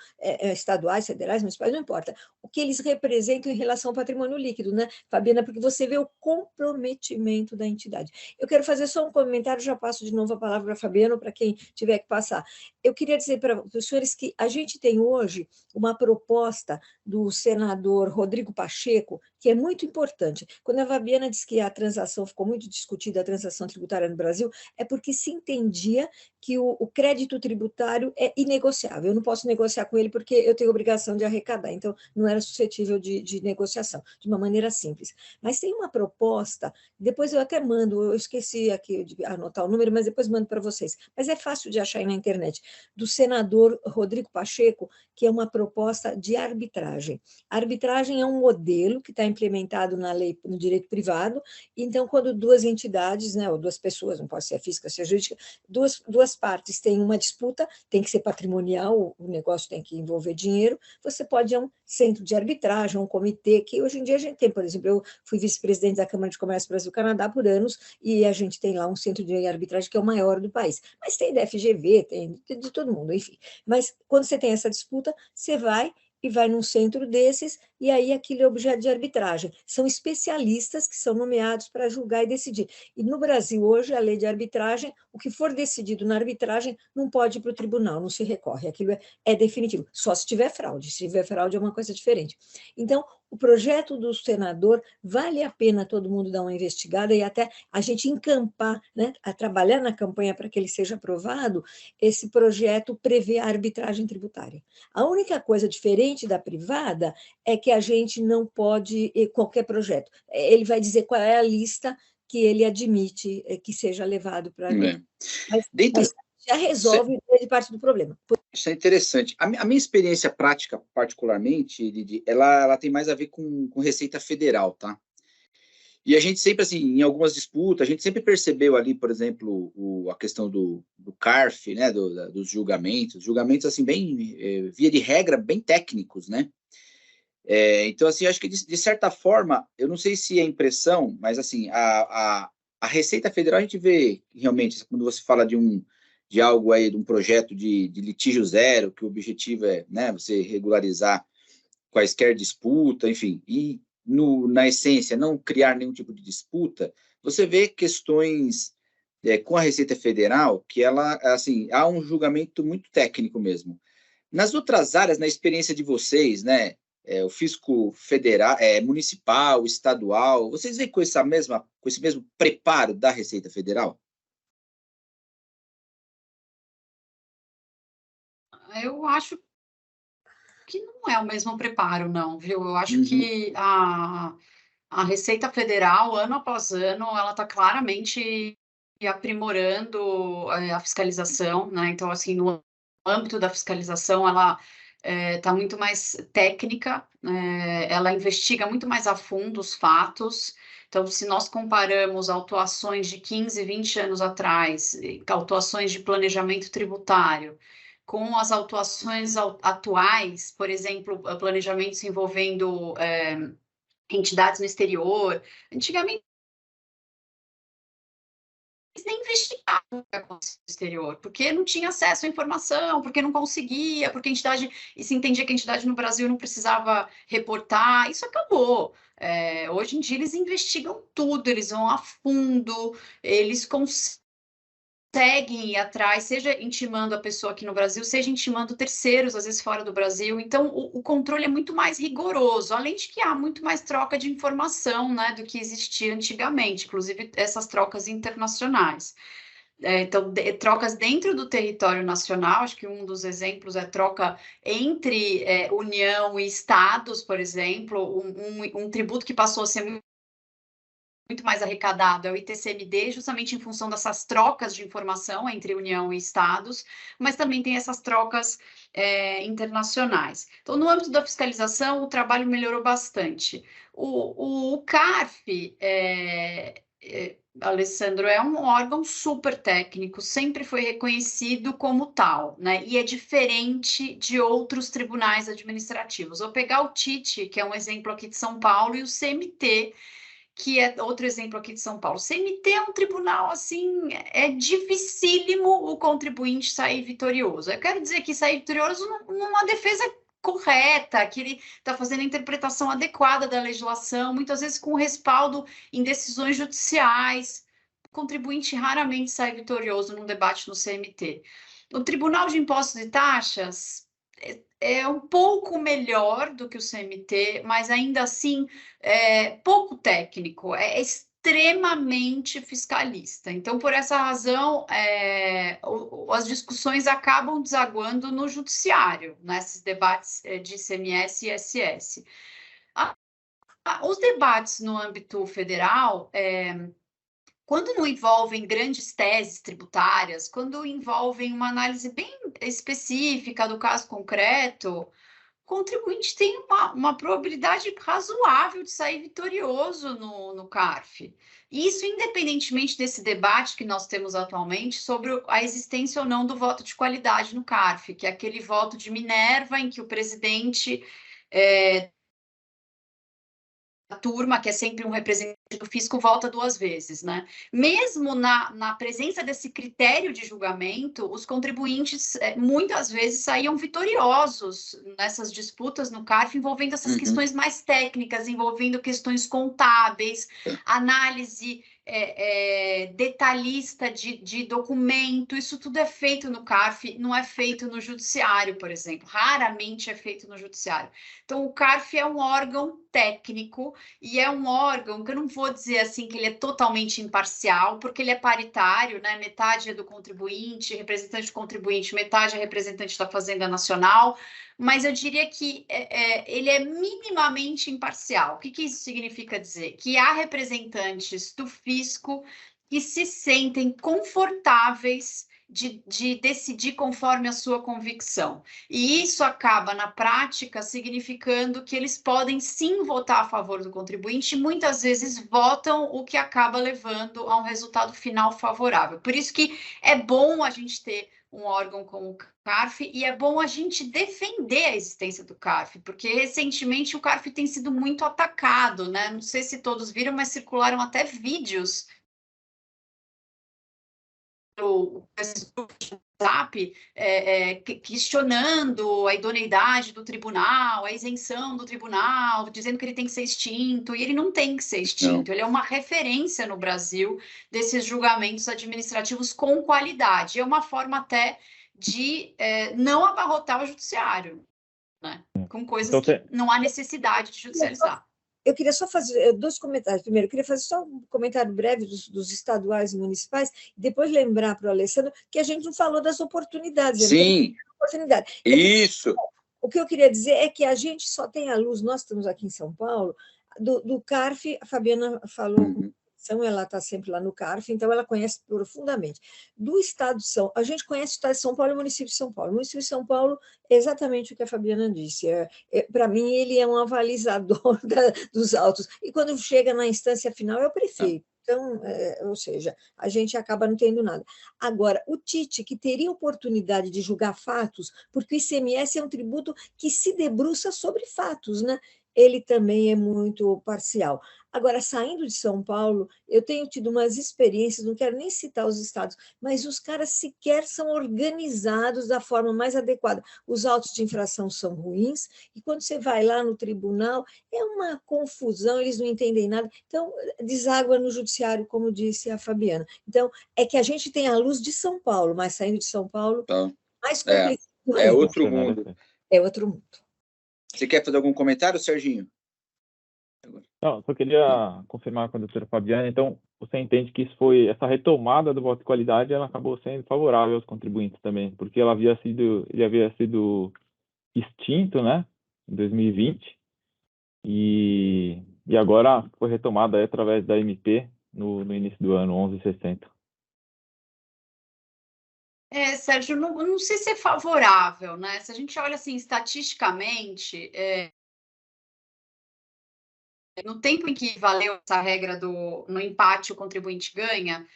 estaduais, federais, municipais, não importa, o que eles representam em relação ao patrimônio líquido, né, Fabiana, porque você vê o comprometimento da entidade. Eu quero fazer só um comentário, já passo de novo a palavra para a Fabiana, para quem tiver que passar. Eu queria dizer para os senhores que a gente tem hoje uma proposta do senador Rodrigo Pacheco, que é muito importante. Quando a Fabiana disse que a transação ficou muito discutida, a transação tributária no Brasil, é porque se entendia que o crédito tributário é inegociável. Eu não posso negociar com ele porque eu tenho obrigação de arrecadar, então não era suscetível de negociação, de uma maneira simples. Mas tem uma proposta, depois eu até mando, eu esqueci aqui de anotar o número, mas depois mando para vocês. Mas é fácil de achar aí na internet, do senador Rodrigo Pacheco, que é uma proposta de arbitragem. A arbitragem é um modelo que está implementado na lei, no direito privado, então, quando duas entidades, né, ou duas pessoas, não pode ser física, seja jurídica, duas partes têm uma disputa, tem que ser patrimonial, o negócio tem que envolver dinheiro, você pode ir a um centro de arbitragem, um comitê, que hoje em dia a gente tem, por exemplo, eu fui vice-presidente da Câmara de Comércio Brasil-Canadá por anos, e a gente tem lá um centro de arbitragem que é o maior do país, mas tem da FGV, tem de todo mundo, enfim. Mas quando você tem essa disputa, você vai num centro desses, e aí aquilo é objeto de arbitragem. São especialistas que são nomeados para julgar e decidir. E no Brasil, hoje, a lei de arbitragem, o que for decidido na arbitragem não pode ir para o tribunal, não se recorre, aquilo é definitivo, só se tiver fraude. Se tiver fraude é uma coisa diferente. Então, o projeto do senador, vale a pena todo mundo dar uma investigada e até a gente encampar, né, a trabalhar na campanha para que ele seja aprovado. Esse projeto prevê a arbitragem tributária. A única coisa diferente da privada é que a gente não pode, qualquer projeto, ele vai dizer qual é a lista que ele admite que seja levado para a lei. Mas já resolve grande parte do problema. Isso é interessante. A minha experiência prática, particularmente, Lidi, ela tem mais a ver com Receita Federal, tá? E a gente sempre, assim, em algumas disputas, a gente sempre percebeu ali, por exemplo, a questão do CARF, né, dos julgamentos, assim, bem, via de regra, bem técnicos, né? Então, assim, acho que, de certa forma, eu não sei se é impressão, mas, assim, a Receita Federal, a gente vê, realmente, quando você fala de algo aí, de um projeto de litígio zero, que o objetivo é, né, você regularizar quaisquer disputa, enfim, e na essência não criar nenhum tipo de disputa, você vê questões com a Receita Federal que ela, assim, há um julgamento muito técnico mesmo. Nas outras áreas, na experiência de vocês, né, o fisco federal, municipal, estadual, vocês veem com esse mesmo preparo da Receita Federal? Eu acho que não é o mesmo preparo, não, viu? Eu acho que a Receita Federal, ano após ano, ela está claramente aprimorando a fiscalização, né? Então, assim, no âmbito da fiscalização, ela está muito mais técnica, ela investiga muito mais a fundo os fatos. Então, se nós comparamos autuações de 15, 20 anos atrás, autuações de planejamento tributário, com as autuações atuais, por exemplo, planejamentos envolvendo entidades no exterior, antigamente eles nem investigavam o que acontecia no exterior, porque não tinha acesso à informação, porque não conseguia, porque a entidade, e se entendia que a entidade no Brasil não precisava reportar, isso acabou. Hoje em dia eles investigam tudo, eles vão a fundo, eles conseguem ir atrás, seja intimando a pessoa aqui no Brasil, seja intimando terceiros, às vezes fora do Brasil. Então, o controle é muito mais rigoroso, além de que há muito mais troca de informação, né, do que existia antigamente, inclusive essas trocas internacionais. Então, trocas dentro do território nacional, acho que um dos exemplos é troca entre União e Estados, por exemplo, um tributo que passou a ser muito mais arrecadado é o ITCMD, justamente em função dessas trocas de informação entre União e Estados, mas também tem essas trocas internacionais. Então, no âmbito da fiscalização, o trabalho melhorou bastante. O CARF, Alessandro, é um órgão super técnico, sempre foi reconhecido como tal, né? E é diferente de outros tribunais administrativos. Vou pegar o TIT, que é um exemplo aqui de São Paulo, e o CMT, que é outro exemplo aqui de São Paulo. CMT é um tribunal, assim, é dificílimo o contribuinte sair vitorioso. Eu quero dizer que sair vitorioso numa defesa correta, que ele está fazendo a interpretação adequada da legislação, muitas vezes com respaldo em decisões judiciais. O contribuinte raramente sai vitorioso num debate no CMT. O Tribunal de Impostos e Taxas é um pouco melhor do que o CMT, mas ainda assim é pouco técnico, é extremamente fiscalista. Então, por essa razão, as discussões acabam desaguando no judiciário, nesses debates de ICMS e ISS. Os debates no âmbito federal, quando não envolvem grandes teses tributárias, quando envolvem uma análise bem específica do caso concreto, o contribuinte tem uma probabilidade razoável de sair vitorioso no CARF. E isso independentemente desse debate que nós temos atualmente sobre a existência ou não do voto de qualidade no CARF, que é aquele voto de Minerva em que o presidente a turma, que é sempre um representante do fisco, volta 2 vezes, né? Mesmo na presença desse critério de julgamento, os contribuintes muitas vezes saíam vitoriosos nessas disputas no CARF, envolvendo essas questões mais técnicas, envolvendo questões contábeis, análise detalhista de documento. Isso tudo é feito no CARF, não é feito no judiciário, por exemplo. Raramente é feito no judiciário. Então, o CARF é um órgão técnico e é um órgão que eu não vou dizer assim que ele é totalmente imparcial, porque ele é paritário, né? Metade é do contribuinte, representante do contribuinte, metade é representante da Fazenda Nacional, mas eu diria que ele é minimamente imparcial. O que isso significa dizer? Que há representantes do fisco que se sentem confortáveis de decidir conforme a sua convicção. E isso acaba, na prática, significando que eles podem sim votar a favor do contribuinte e muitas vezes votam o que acaba levando a um resultado final favorável. Por isso que é bom a gente ter um órgão como o CARF e é bom a gente defender a existência do CARF, porque recentemente o CARF tem sido muito atacado, né? Não sei se todos viram, mas circularam até vídeos do WhatsApp, questionando a idoneidade do tribunal, a isenção do tribunal, dizendo que ele tem que ser extinto, e ele não tem que ser extinto. Ele é uma referência no Brasil desses julgamentos administrativos com qualidade. É uma forma até de não abarrotar o judiciário, né? Com coisas que não há necessidade de judicializar. Eu queria só fazer 2 comentários. Primeiro, eu queria fazer só um comentário breve dos estaduais e municipais, e depois lembrar para o Alessandro que a gente não falou das oportunidades. Sim, isso. O que eu queria dizer é que a gente só tem a luz, nós estamos aqui em São Paulo, do CARF, a Fabiana falou, ela está sempre lá no CARF, então ela conhece profundamente. Do Estado de São Paulo, a gente conhece o Estado de São Paulo e o município de São Paulo. O município de São Paulo é exatamente o que a Fabiana disse. Para mim, ele é um avalizador dos autos. E quando chega na instância final, é o prefeito. Então, ou seja, a gente acaba não tendo nada. Agora, o Tite, que teria oportunidade de julgar fatos, porque o ICMS é um tributo que se debruça sobre fatos, né? Ele também é muito parcial. Agora, saindo de São Paulo, eu tenho tido umas experiências, não quero nem citar os estados, mas os caras sequer são organizados da forma mais adequada. Os autos de infração são ruins, e quando você vai lá no tribunal, é uma confusão, eles não entendem nada. Então, deságua no judiciário, como disse a Fabiana. Então, é que a gente tem a luz de São Paulo, mas saindo de São Paulo, mais complicado. É outro mundo. É outro mundo. Você quer fazer algum comentário, Serginho? Não, só queria confirmar com a doutora Fabiana. Então, você entende que essa retomada do voto de qualidade, ela acabou sendo favorável aos contribuintes também, porque ele havia sido extinto, né, em 2020, e agora foi retomada aí através da MP no início do ano, 1160. Sérgio, não sei se é favorável, né? Se a gente olha assim estatisticamente, no tempo em que valeu essa regra no empate o contribuinte ganha,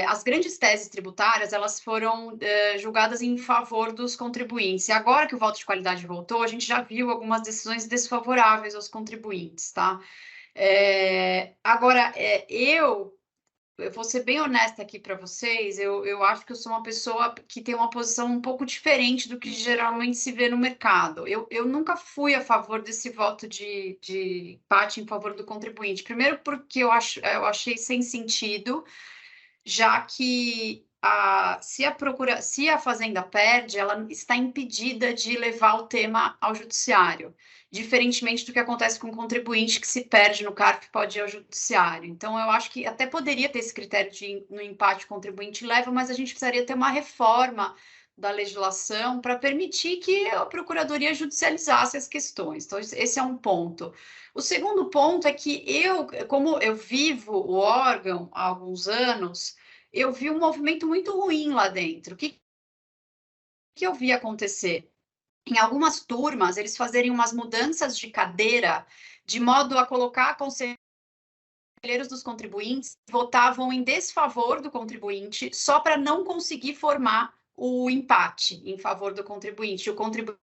as grandes teses tributárias elas foram julgadas em favor dos contribuintes. E agora que o voto de qualidade voltou, a gente já viu algumas decisões desfavoráveis aos contribuintes, tá? Agora, eu vou ser bem honesta aqui para vocês, eu acho que eu sou uma pessoa que tem uma posição um pouco diferente do que geralmente se vê no mercado. Eu nunca fui a favor desse voto de empate em favor do contribuinte. Primeiro porque eu achei sem sentido, já que se a Fazenda perde, ela está impedida de levar o tema ao judiciário, diferentemente do que acontece com o contribuinte que se perde no CARF pode ir ao judiciário. Então, eu acho que até poderia ter esse critério no empate contribuinte leva, mas a gente precisaria ter uma reforma da legislação para permitir que a Procuradoria judicializasse as questões. Então, esse é um ponto. O segundo ponto é que como eu vivo o órgão há alguns anos, eu vi um movimento muito ruim lá dentro. O que eu vi acontecer? Em algumas turmas, eles fazerem umas mudanças de cadeira, de modo a colocar conselheiros dos contribuintes que votavam em desfavor do contribuinte, só para não conseguir formar o empate em favor do contribuinte, o contribuinte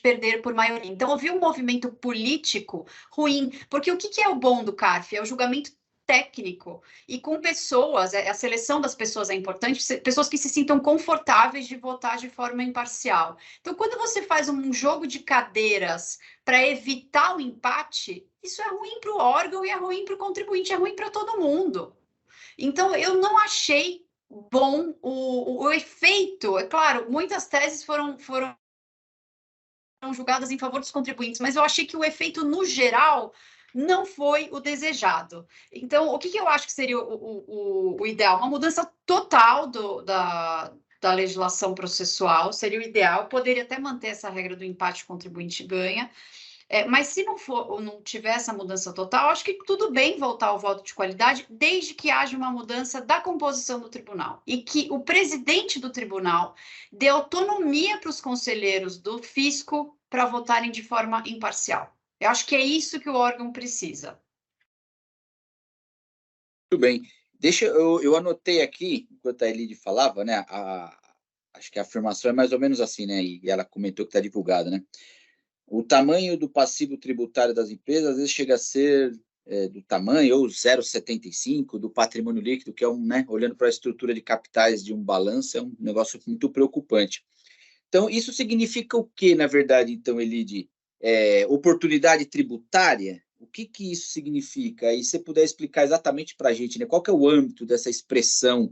perder por maioria. Então, houve um movimento político ruim, porque o que é o bom do CARF? É o julgamento técnico e com pessoas, a seleção das pessoas é importante, pessoas que se sintam confortáveis de votar de forma imparcial. Então, quando você faz um jogo de cadeiras para evitar o empate, isso é ruim para o órgão e é ruim para o contribuinte, é ruim para todo mundo. Então, eu não achei bom o efeito. É claro, muitas teses foram julgadas em favor dos contribuintes, mas eu achei que o efeito, no geral, não foi o desejado. Então, o que eu acho que seria o ideal? Uma mudança total da legislação processual seria o ideal, poderia até manter essa regra do empate contribuinte ganha, mas se não tiver essa mudança total, acho que tudo bem voltar ao voto de qualidade, desde que haja uma mudança da composição do tribunal e que o presidente do tribunal dê autonomia para os conselheiros do fisco para votarem de forma imparcial. Eu acho que é isso que o órgão precisa. Muito bem. Eu anotei aqui, enquanto a Elide falava, né? Acho que a afirmação é mais ou menos assim, né? E ela comentou que está divulgada, né? O tamanho do passivo tributário das empresas às vezes chega a ser do tamanho, ou 0,75 do patrimônio líquido, que é né, olhando para a estrutura de capitais de um balanço, é um negócio muito preocupante. Então, isso significa o quê, na verdade, então, Elide? Oportunidade tributária? O que isso significa? E se você puder explicar exatamente para a gente, né, qual que é o âmbito dessa expressão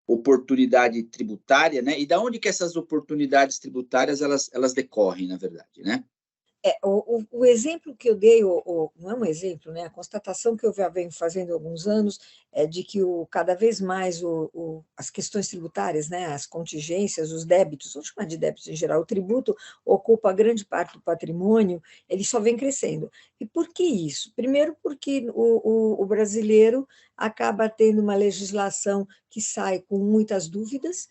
oportunidade tributária, né? E da onde que essas oportunidades tributárias elas decorrem, na verdade, né? O exemplo que eu dei, não é um exemplo, né? A constatação que eu já venho fazendo há alguns anos é de que cada vez mais as questões tributárias, né? As contingências, os débitos, vamos chamar de débitos em geral, o tributo ocupa grande parte do patrimônio, ele só vem crescendo. E por que isso? Primeiro porque o brasileiro acaba tendo uma legislação que sai com muitas dúvidas,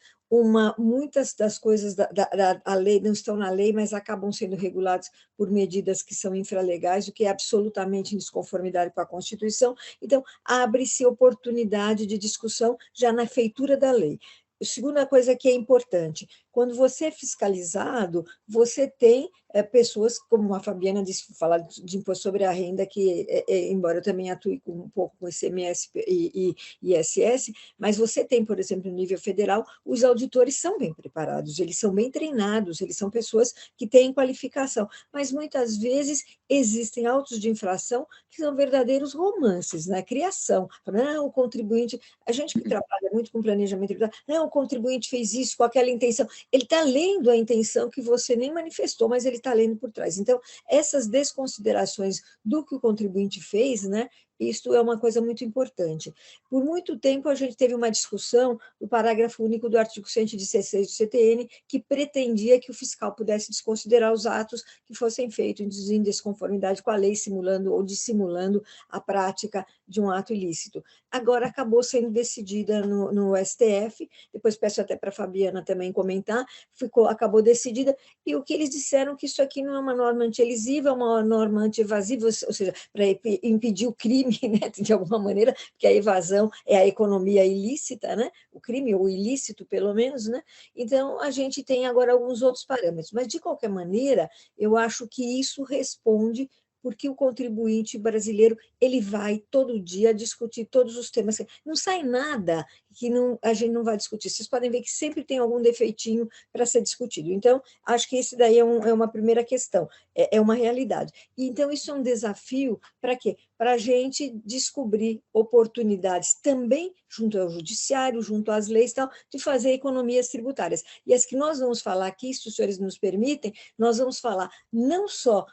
muitas das coisas da lei não estão na lei, mas acabam sendo reguladas por medidas que são infralegais, o que é absolutamente em desconformidade com a Constituição. Então, abre-se oportunidade de discussão já na feitura da lei. A segunda coisa que é importante, quando você é fiscalizado, você tem pessoas, como a Fabiana disse, falar de imposto sobre a renda, que, embora eu também atue um pouco com ICMS e ISS, mas você tem, por exemplo, no nível federal, os auditores são bem preparados, eles são bem treinados, eles são pessoas que têm qualificação, mas muitas vezes existem autos de infração que são verdadeiros romances, né? Criação. Não, o contribuinte, a gente que trabalha muito com planejamento tributário, não, o contribuinte fez isso com aquela intenção. Ele está lendo a intenção que você nem manifestou, mas ele está lendo por trás. Então, essas desconsiderações do que o contribuinte fez, né? Isto é uma coisa muito importante. Por muito tempo, a gente teve uma discussão do parágrafo único do artigo 116 do CTN, que pretendia que o fiscal pudesse desconsiderar os atos que fossem feitos em desconformidade com a lei, simulando ou dissimulando a prática de um ato ilícito. Agora acabou sendo decidida no STF, depois peço até para a Fabiana também comentar, acabou decidida, e o que eles disseram que isso aqui não é uma norma antielisiva, é uma norma antievasiva, ou seja, para impedir o crime, né, de alguma maneira, porque a evasão é a economia ilícita, né, o crime, ou ilícito, pelo menos, né, então a gente tem agora alguns outros parâmetros, mas de qualquer maneira, eu acho que isso responde porque o contribuinte brasileiro ele vai todo dia discutir todos os temas. Não sai nada que a gente não vai discutir. Vocês podem ver que sempre tem algum defeitinho para ser discutido. Então, acho que esse daí é uma primeira questão, é uma realidade. E, então, isso é um desafio para quê? Para a gente descobrir oportunidades também junto ao judiciário, junto às leis, tal, de fazer economias tributárias. E as que nós vamos falar aqui, se os senhores nos permitem, nós vamos falar não só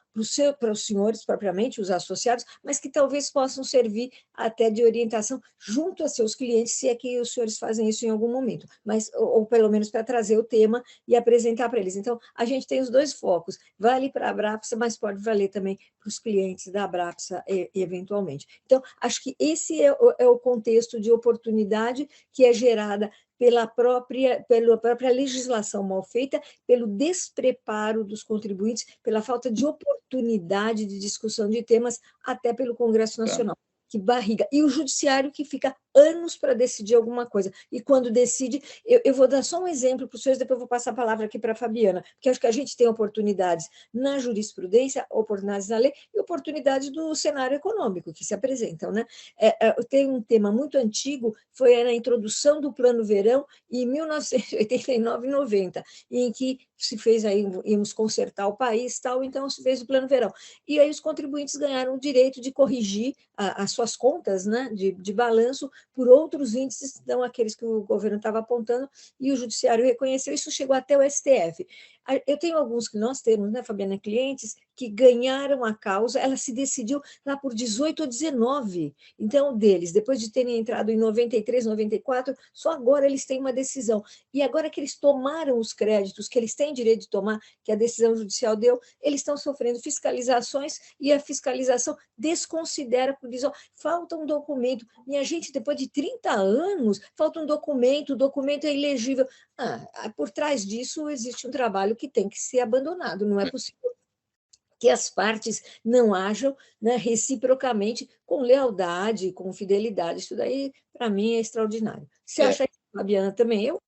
para os senhores propriamente, os associados, mas que talvez possam servir até de orientação junto a seus clientes, se é que os senhores fazem isso em algum momento, mas, ou pelo menos para trazer o tema e apresentar para eles. Então, a gente tem os dois focos, vale para a Abrapsa, mas pode valer também para os clientes da Abrapsa, eventualmente. Então, acho que esse é o contexto de oportunidade que é gerada pela própria legislação mal feita, pelo despreparo dos contribuintes, pela falta de oportunidade de discussão de temas, até pelo Congresso Nacional. Que barriga. E o judiciário que fica anos para decidir alguma coisa. E quando decide, eu vou dar só um exemplo para os senhores, depois eu vou passar a palavra aqui para a Fabiana, porque acho que a gente tem oportunidades na jurisprudência, oportunidades na lei e oportunidades do cenário econômico que se apresentam, né? Tem um tema muito antigo, foi na introdução do Plano Verão, em 1989 e 90, em que se fez aí, íamos consertar o país, tal, então se fez o Plano Verão. E aí os contribuintes ganharam o direito de corrigir as suas contas, né, de balanço por outros índices, não aqueles que o governo estava apontando, e o judiciário reconheceu, isso chegou até o STF. Eu tenho alguns que nós temos, né, Fabiana, clientes que ganharam a causa, ela se decidiu lá por 18 ou 19, então deles, depois de terem entrado em 93, 94, só agora eles têm uma decisão, e agora que eles tomaram os créditos que eles têm direito de tomar, que a decisão judicial deu, eles estão sofrendo fiscalizações, e a fiscalização desconsidera, porque diz, ó, falta um documento, minha gente, depois de 30 anos, falta um documento, o documento é ilegível. Por trás disso existe um trabalho que tem que ser abandonado, não é possível que as partes não ajam, né, reciprocamente, com lealdade, com fidelidade. Isso daí, para mim, é extraordinário. Você acha isso, Fabiana, também? Eu?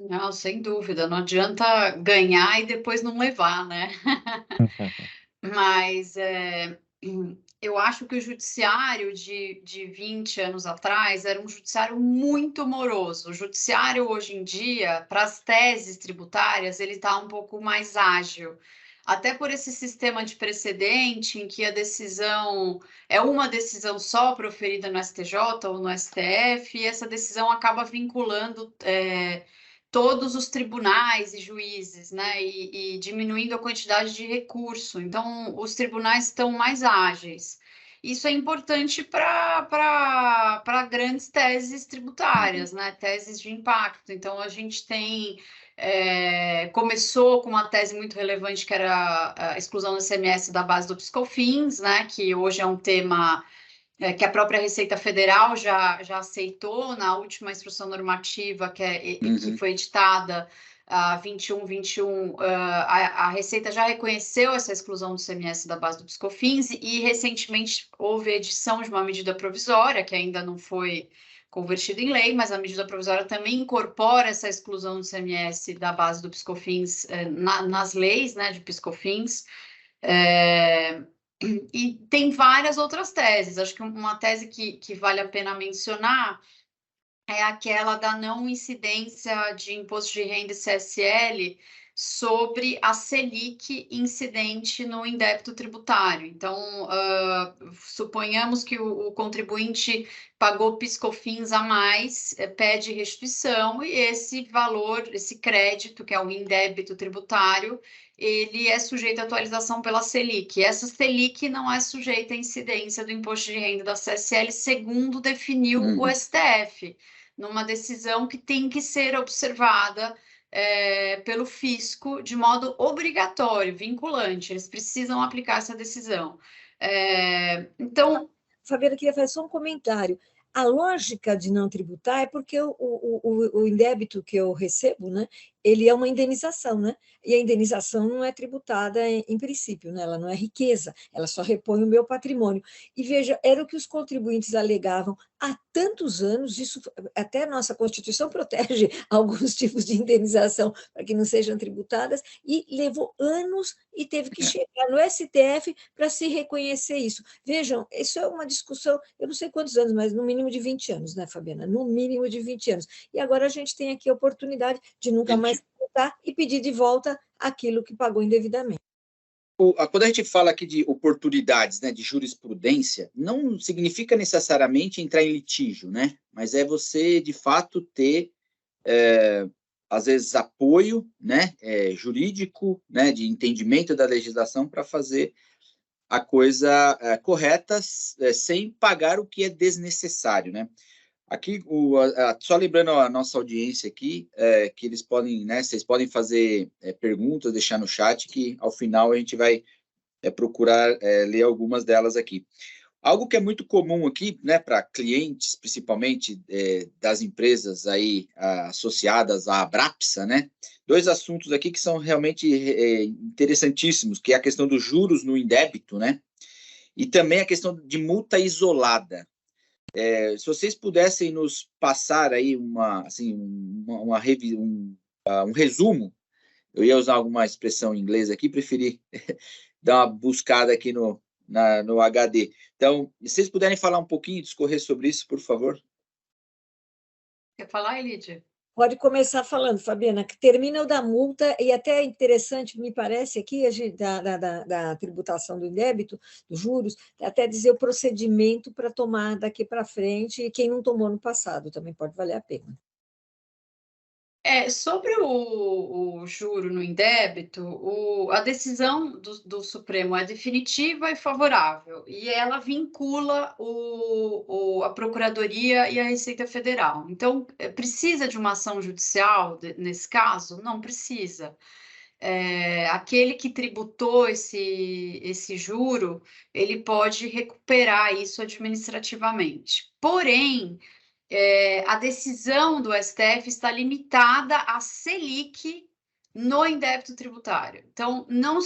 Não, sem dúvida, não adianta ganhar e depois não levar, né? Mas eu acho que o judiciário de 20 anos atrás era um judiciário muito moroso. O judiciário, hoje em dia, para as teses tributárias, ele está um pouco mais ágil. Até por esse sistema de precedente, em que a decisão é uma decisão só proferida no STJ ou no STF, e essa decisão acaba vinculando todos os tribunais e juízes, né, e diminuindo a quantidade de recurso. Então, os tribunais estão mais ágeis. Isso é importante para grandes teses tributárias, né, teses de impacto. Então, a gente tem... começou com uma tese muito relevante, que era a exclusão do ICMS da base do PiscoFins, né, que hoje é um tema... que a própria Receita Federal já aceitou na última instrução normativa que foi editada, a 2121, a Receita já reconheceu essa exclusão do ICMS da base do PiscoFins e recentemente houve edição de uma medida provisória, que ainda não foi convertida em lei, mas a medida provisória também incorpora essa exclusão do ICMS da base do PiscoFins nas leis, né, de PiscoFins. E tem várias outras teses. Acho que uma tese que vale a pena mencionar é aquela da não incidência de imposto de renda e CSL sobre a Selic incidente no indébito tributário. Então, suponhamos que o contribuinte pagou PiscoFins a mais, pede restituição, e esse valor, esse crédito, que é o indébito tributário, ele é sujeito à atualização pela Selic. Essa Selic não é sujeita à incidência do imposto de renda da CSL, segundo definiu o STF, numa decisão que tem que ser observada pelo fisco de modo obrigatório, vinculante. Eles precisam aplicar essa decisão. Então... Fabiana, eu queria fazer só um comentário. A lógica de não tributar é porque o indébito que eu recebo, né, ele é uma indenização, né? E a indenização não é tributada em princípio, né? Ela não é riqueza, ela só repõe o meu patrimônio. E veja, era o que os contribuintes alegavam há tantos anos, isso até a nossa Constituição protege alguns tipos de indenização para que não sejam tributadas, e levou anos e teve que chegar no STF para se reconhecer isso. Vejam, isso é uma discussão, eu não sei quantos anos, mas no mínimo de 20 anos, né, Fabiana? No mínimo de 20 anos. E agora a gente tem aqui a oportunidade de nunca mais tributar e pedir de volta aquilo que pagou indevidamente. Quando a gente fala aqui de oportunidades, né, de jurisprudência, não significa necessariamente entrar em litígio, né? Mas é você, de fato, ter, às vezes, apoio, né, jurídico, né, de entendimento da legislação para fazer a coisa correta, sem pagar o que é desnecessário, né? Aqui, só lembrando a nossa audiência aqui, que eles podem, né, vocês podem fazer perguntas, deixar no chat, que ao final a gente vai procurar ler algumas delas aqui. Algo que é muito comum aqui, né, para clientes, principalmente das empresas aí associadas à Abrapsa, né, 2 assuntos aqui que são realmente interessantíssimos, que é a questão dos juros no indébito, né, e também a questão de multa isolada. Se vocês pudessem nos passar aí um resumo, eu ia usar alguma expressão em inglês aqui, preferi dar uma buscada aqui no HD. Então, se vocês puderem falar um pouquinho, discorrer sobre isso, por favor. Quer falar, Elidia? Pode começar falando, Fabiana, que termina o da multa, e até é interessante, me parece aqui, da tributação do indébito, dos juros, até dizer o procedimento para tomar daqui para frente, e quem não tomou no passado também pode valer a pena. Sobre o juro no indébito, a decisão do Supremo é definitiva e favorável, e ela vincula a Procuradoria e a Receita Federal. Então, precisa de uma ação judicial nesse caso? Não precisa. Aquele que tributou esse juro, ele pode recuperar isso administrativamente. Porém, a decisão do STF está limitada à Selic no indébito tributário. Então, não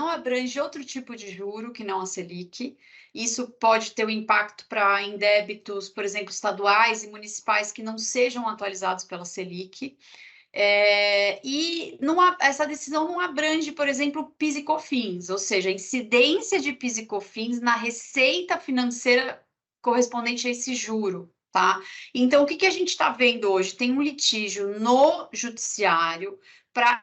abrange outro tipo de juro que não a Selic. Isso pode ter um impacto para indébitos, por exemplo, estaduais e municipais que não sejam atualizados pela Selic. Essa decisão não abrange, por exemplo, PIS e COFINS, ou seja, a incidência de PIS e COFINS na receita financeira correspondente a esse juro. Tá? Então, o que a gente está vendo hoje? Tem um litígio no judiciário para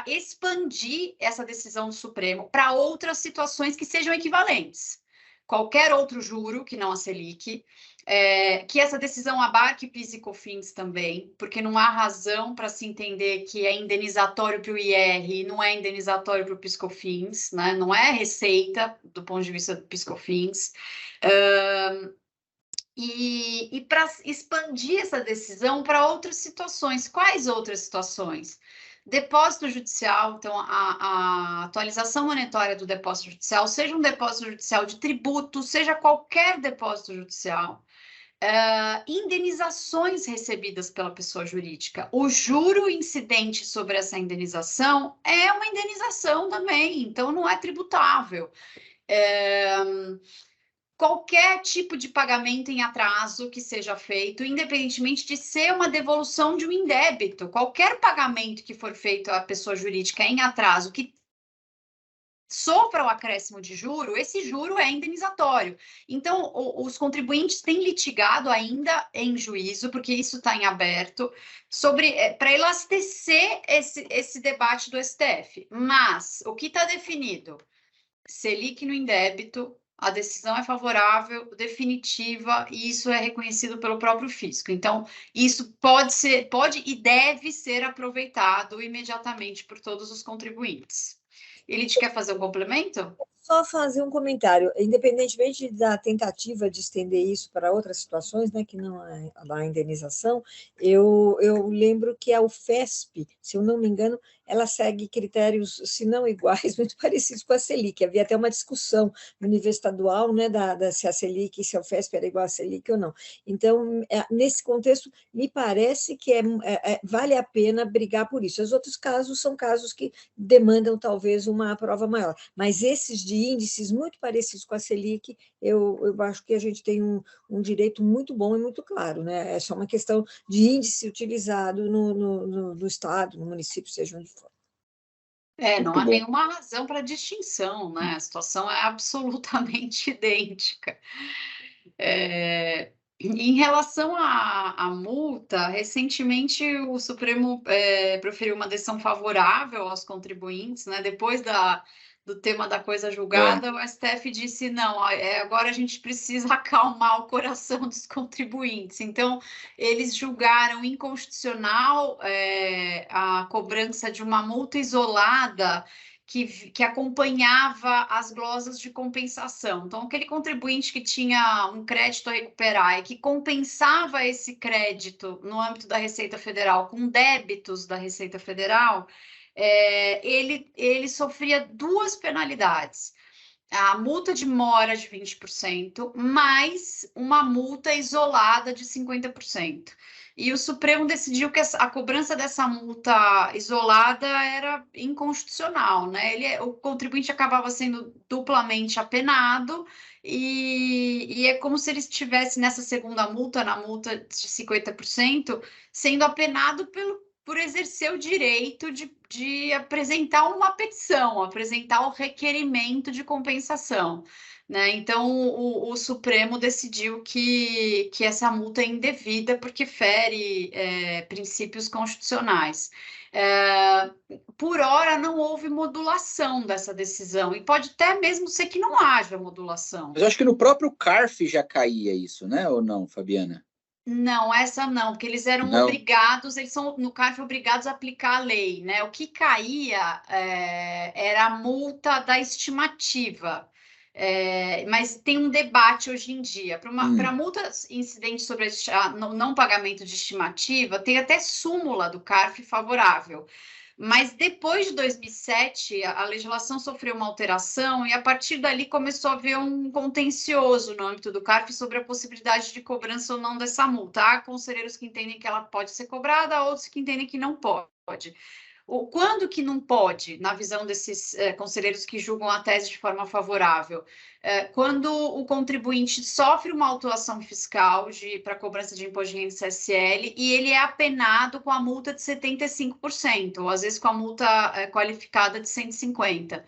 expandir essa decisão do Supremo para outras situações que sejam equivalentes. Qualquer outro juro, que não a Selic, que essa decisão abarque PIS e COFINS também, porque não há razão para se entender que é indenizatório para o IR e não é indenizatório para o PIS e COFINS, né? Não é receita do ponto de vista do PIS e COFINS. E para expandir essa decisão para outras situações. Quais outras situações? Depósito judicial, então a atualização monetária do depósito judicial, seja um depósito judicial de tributo, seja qualquer depósito judicial, indenizações recebidas pela pessoa jurídica. O juro incidente sobre essa indenização é uma indenização também, então não é tributável. Qualquer tipo de pagamento em atraso que seja feito, independentemente de ser uma devolução de um indébito, qualquer pagamento que for feito à pessoa jurídica em atraso, que sofra o acréscimo de juro, esse juro é indenizatório. Então, os contribuintes têm litigado ainda em juízo, porque isso está em aberto, para elastecer esse debate do STF. Mas, o que está definido? Selic no indébito, a decisão é favorável, definitiva, e isso é reconhecido pelo próprio fisco. Então, isso pode e deve ser aproveitado imediatamente por todos os contribuintes. Ele te quer fazer um complemento? Só fazer um comentário, independentemente da tentativa de estender isso para outras situações, né, que não é a indenização, eu lembro que a UFESP, se eu não me engano, ela segue critérios, se não iguais, muito parecidos com a Selic. Havia até uma discussão no nível estadual, né, se a Selic, se a UFESP era igual à Selic ou não. Então, nesse contexto, me parece que vale a pena brigar por isso. Os outros casos são casos que demandam, talvez, uma prova maior. Mas esses de índices muito parecidos com a Selic, eu acho que a gente tem um direito muito bom e muito claro, né? É só uma questão de índice utilizado no Estado, no município, seja onde for. Não há nenhuma razão para distinção, né? A situação é absolutamente idêntica. Em relação à multa, recentemente o Supremo proferiu uma decisão favorável aos contribuintes, né? Depois do tema da coisa julgada, o STF disse, não, agora a gente precisa acalmar o coração dos contribuintes. Então, eles julgaram inconstitucional a cobrança de uma multa isolada que acompanhava as glosas de compensação. Então, aquele contribuinte que tinha um crédito a recuperar e que compensava esse crédito no âmbito da Receita Federal com débitos da Receita Federal, ele sofria duas penalidades. A multa de mora de 20%, mais uma multa isolada de 50%. E o Supremo decidiu que a cobrança dessa multa isolada era inconstitucional, né? O contribuinte acabava sendo duplamente apenado e é como se ele estivesse nessa segunda multa, na multa de 50%, sendo apenado por exercer o direito de apresentar uma petição, apresentar o requerimento de compensação, né? Então, o Supremo decidiu que essa multa é indevida porque fere princípios constitucionais. Por hora, não houve modulação dessa decisão, e pode até mesmo ser que não haja modulação. Mas eu acho que no próprio CARF já caía isso, né? Ou não, Fabiana? Não, essa não, porque eles eram obrigados, eles são, no CARF, obrigados a aplicar a lei, né? O que caía era a multa da estimativa, mas tem um debate hoje em dia. Para multas incidentes sobre não pagamento de estimativa, tem até súmula do CARF favorável. Mas depois de 2007, a legislação sofreu uma alteração e, a partir dali, começou a haver um contencioso no âmbito do CARF sobre a possibilidade de cobrança ou não dessa multa. Há conselheiros que entendem que ela pode ser cobrada, outros que entendem que não pode. Quando que não pode, na visão desses conselheiros que julgam a tese de forma favorável? Quando o contribuinte sofre uma autuação fiscal para cobrança de imposto de renda e CSL e ele é apenado com a multa de 75%, ou às vezes com a multa qualificada de 150%.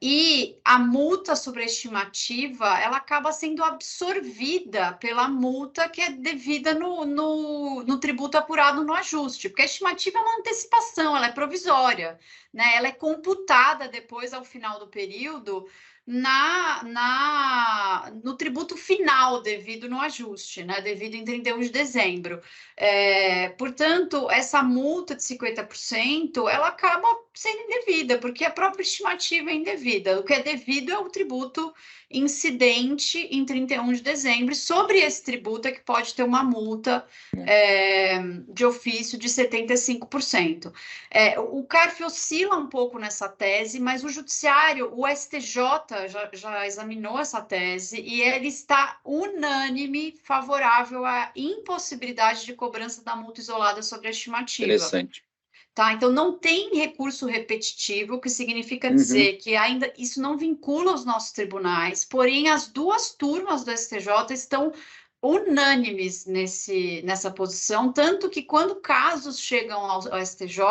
E a multa sobre a estimativa, ela acaba sendo absorvida pela multa que é devida no tributo apurado no ajuste, porque a estimativa é uma antecipação, ela é provisória, né? Ela é computada depois, ao final do período, no tributo final devido no ajuste, né? Devido em 31 de dezembro. Portanto, essa multa de 50%, ela acaba sendo indevida, porque a própria estimativa é indevida. O que é devido é o tributo incidente em 31 de dezembro. Sobre esse tributo é que pode ter uma multa de ofício de 75%. O CARF oscila um pouco nessa tese, mas o Judiciário, o STJ, já examinou essa tese e ele está unânime favorável à impossibilidade de cobrança da multa isolada sobre a estimativa. Interessante. Tá? Então, não tem recurso repetitivo, o que significa dizer que ainda isso não vincula os nossos tribunais, porém, as duas turmas do STJ estão unânimes nessa posição, tanto que quando casos chegam ao STJ,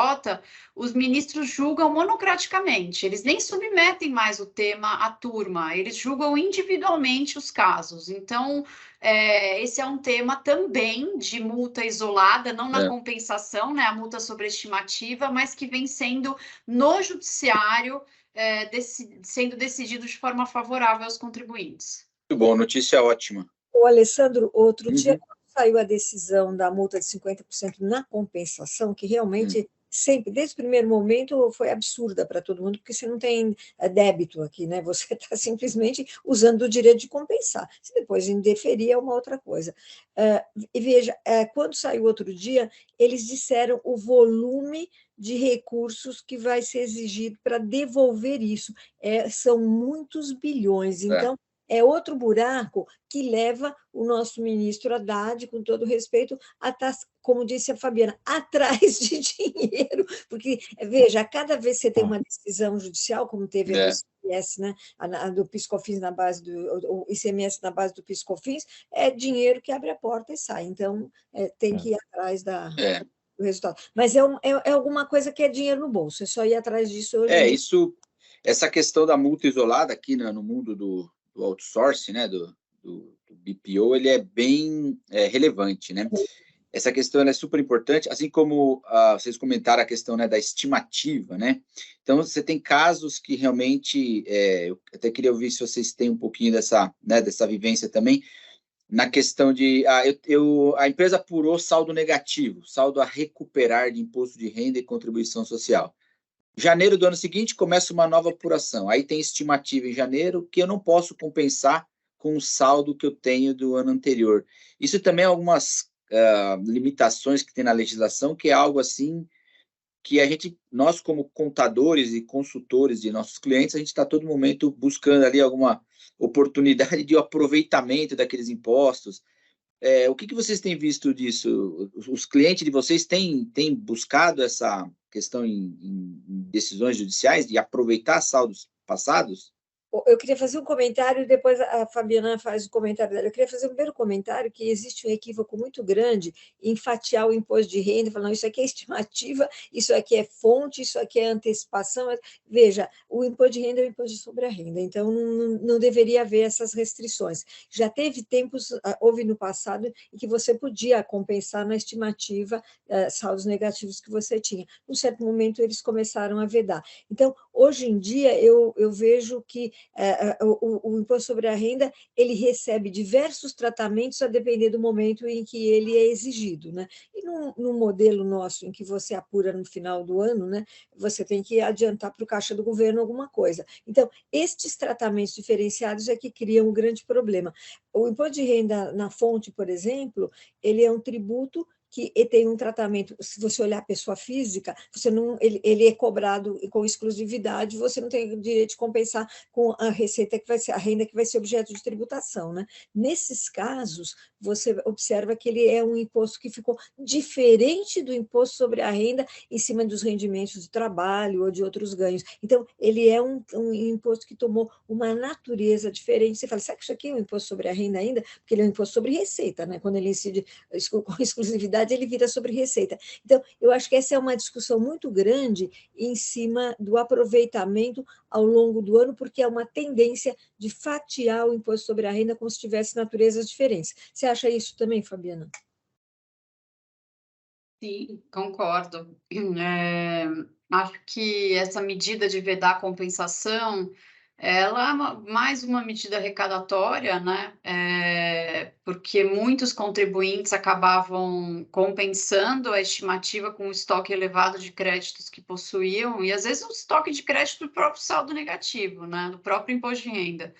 os ministros julgam monocraticamente, eles nem submetem mais o tema à turma, eles julgam individualmente os casos. Então, esse é um tema também de multa isolada, não na compensação, né, a multa sobre a estimativa, mas que vem sendo no judiciário, sendo decidido de forma favorável aos contribuintes. Muito bom, notícia ótima. O Alessandro, outro dia, quando saiu a decisão da multa de 50% na compensação, que realmente sempre, desde o primeiro momento, foi absurda para todo mundo, porque você não tem débito aqui, né? Você está simplesmente usando o direito de compensar. Se depois indeferir, é uma outra coisa. E veja, quando saiu outro dia, eles disseram o volume de recursos que vai ser exigido para devolver isso. São muitos bilhões. Então, é outro buraco que leva o nosso ministro Haddad, com todo respeito, a estar, como disse a Fabiana, atrás de dinheiro, porque, veja, cada vez que você tem uma decisão judicial, como teve a do ICMS, né, a do PIS/COFINS na base o ICMS na base do PIS/COFINS, é dinheiro que abre a porta e sai, então tem que ir atrás do resultado. Mas é alguma coisa que é dinheiro no bolso, é só ir atrás disso hoje. Essa questão da multa isolada aqui no mundo do outsourcing, né, do BPO, ele é bem relevante, né? Essa questão é super importante, assim como vocês comentaram a questão, né, da estimativa, né? Então, você tem casos que realmente, eu até queria ouvir se vocês têm um pouquinho dessa vivência também, na questão de a empresa apurou saldo negativo, saldo a recuperar de imposto de renda e contribuição social. Janeiro do ano seguinte começa uma nova apuração. Aí tem estimativa em janeiro que eu não posso compensar com o saldo que eu tenho do ano anterior. Isso também é algumas limitações que tem na legislação, que é algo assim que nós como contadores e consultores de nossos clientes, a gente está a todo momento buscando ali alguma oportunidade de aproveitamento daqueles impostos. O que vocês têm visto disso? Os clientes de vocês têm buscado essa questão em decisões judiciais de aproveitar saldos passados? Eu queria fazer um comentário, depois a Fabiana faz o comentário dela. Eu queria fazer um primeiro comentário, que existe um equívoco muito grande em fatiar o imposto de renda, falando, isso aqui é estimativa, isso aqui é fonte, isso aqui é antecipação. Veja, o imposto de renda é o imposto sobre a renda, então não deveria haver essas restrições. Já teve tempos, houve no passado, em que você podia compensar na estimativa saldos negativos que você tinha. Num certo momento, eles começaram a vedar. Então, hoje em dia, eu vejo que o imposto sobre a renda, ele recebe diversos tratamentos a depender do momento em que ele é exigido, né? E no modelo nosso, em que você apura no final do ano, né, você tem que adiantar para o caixa do governo alguma coisa. Então, estes tratamentos diferenciados é que criam um grande problema. O imposto de renda na fonte, por exemplo, ele é um tributo que tem um tratamento, se você olhar a pessoa física, ele é cobrado com exclusividade, você não tem o direito de compensar com a receita que vai ser, a renda que vai ser objeto de tributação, né? Nesses casos, você observa que ele é um imposto que ficou diferente do imposto sobre a renda em cima dos rendimentos de trabalho ou de outros ganhos. Então, ele é um imposto que tomou uma natureza diferente. Você fala, será que isso aqui é um imposto sobre a renda ainda? Porque ele é um imposto sobre receita, né? Quando ele incide com exclusividade, ele vira sobre receita. Então, eu acho que essa é uma discussão muito grande em cima do aproveitamento ao longo do ano, porque é uma tendência de fatiar o imposto sobre a renda como se tivesse naturezas diferentes. Você acha isso também, Fabiana? Sim, concordo. Acho que essa medida de vedar a compensação, ela é mais uma medida arrecadatória, né? Porque muitos contribuintes acabavam compensando a estimativa com o estoque elevado de créditos que possuíam, e às vezes um estoque de crédito do próprio saldo negativo, né? Do próprio imposto de renda.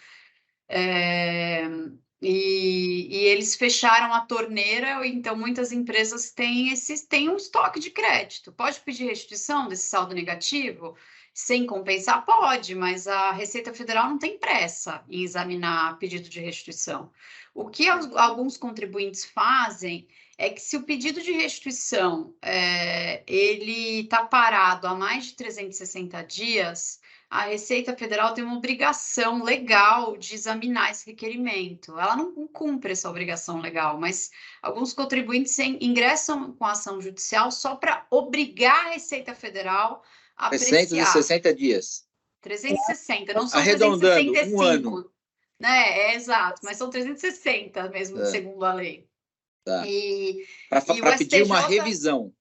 E eles fecharam a torneira, então muitas empresas têm um estoque de crédito. Pode pedir restituição desse saldo negativo? Sem compensar? Pode, mas a Receita Federal não tem pressa em examinar pedido de restituição. O que alguns contribuintes fazem é que, se o pedido de restituição ele está parado há mais de 360 dias, a Receita Federal tem uma obrigação legal de examinar esse requerimento. Ela não cumpre essa obrigação legal, mas alguns contribuintes ingressam com a ação judicial só para obrigar a Receita Federal a apreciar. 360 dias. 360, não são arredondando, 365. um ano. Né? Exato, mas são 360 mesmo, segundo a lei. Tá. Para pedir uma revisão.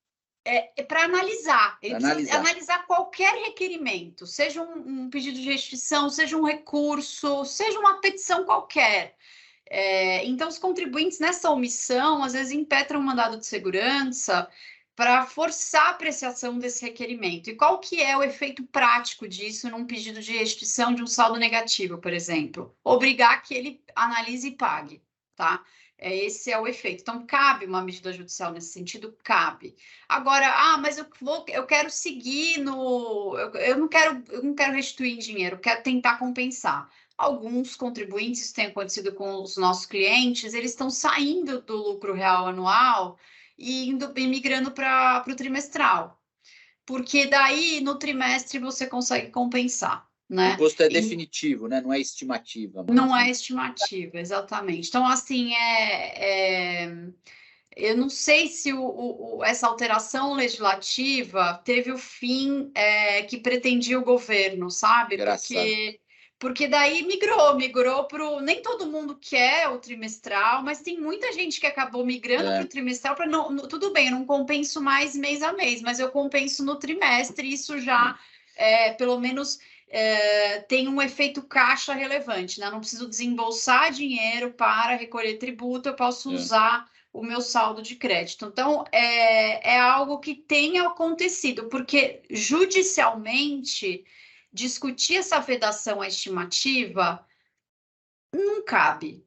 Para analisar. Ele precisa analisar qualquer requerimento, seja um pedido de restituição, seja um recurso, seja uma petição qualquer. Então, os contribuintes nessa omissão, às vezes, impetram um mandado de segurança para forçar a apreciação desse requerimento. E qual que é o efeito prático disso num pedido de restituição de um saldo negativo, por exemplo? Obrigar que ele analise e pague, tá? Esse é o efeito. Então, cabe uma medida judicial nesse sentido? Cabe. Agora, mas eu quero seguir no... Eu não quero restituir em dinheiro, eu quero tentar compensar. Alguns contribuintes, isso tem acontecido com os nossos clientes, eles estão saindo do lucro real anual e migrando para o trimestral. Porque daí, no trimestre, você consegue compensar, né? O imposto é definitivo, né? Não é estimativa. Não é estimativa, exatamente. Então, assim, eu não sei se essa alteração legislativa teve o fim que pretendia o governo, sabe? Porque daí migrou para nem todo mundo quer o trimestral, mas tem muita gente que acabou migrando para o trimestral para tudo bem, eu não compenso mais mês a mês, mas eu compenso no trimestre, isso já pelo menos tem um efeito caixa relevante, né? Eu não preciso desembolsar dinheiro para recolher tributo, eu posso usar o meu saldo de crédito. Então, é algo que tem acontecido, porque judicialmente discutir essa vedação à estimativa não cabe.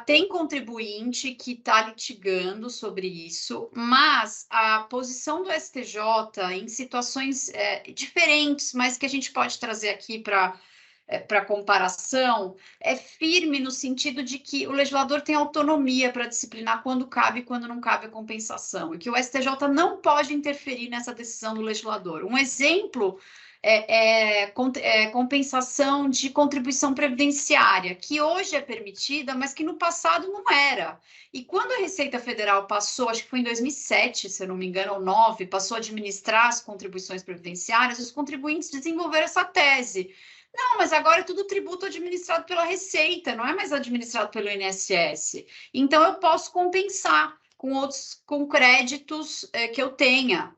Tem contribuinte que está litigando sobre isso, mas a posição do STJ em situações diferentes, mas que a gente pode trazer aqui para comparação, é firme no sentido de que o legislador tem autonomia para disciplinar quando cabe e quando não cabe a compensação, e que o STJ não pode interferir nessa decisão do legislador. Um exemplo compensação de contribuição previdenciária, que hoje é permitida, mas que no passado não era. E quando a Receita Federal passou, acho que foi em 2007, se eu não me engano, ou 2009, passou a administrar as contribuições previdenciárias, os contribuintes desenvolveram essa tese. Não, mas agora é tudo tributo administrado pela Receita, não é mais administrado pelo INSS. Então, eu posso compensar com créditos que eu tenha.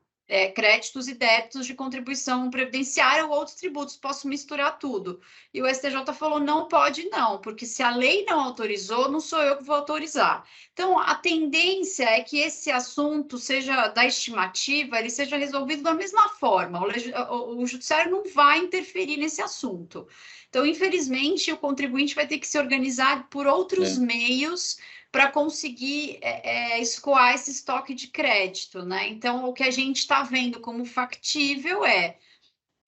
Créditos e débitos de contribuição previdenciária ou outros tributos, posso misturar tudo. E o STJ falou, não pode não, porque se a lei não autorizou, não sou eu que vou autorizar. Então, a tendência é que esse assunto seja da estimativa, ele seja resolvido da mesma forma. O judiciário não vai interferir nesse assunto. Então, infelizmente, o contribuinte vai ter que se organizar por outros meios para conseguir escoar esse estoque de crédito, né? Então, o que a gente está vendo como factível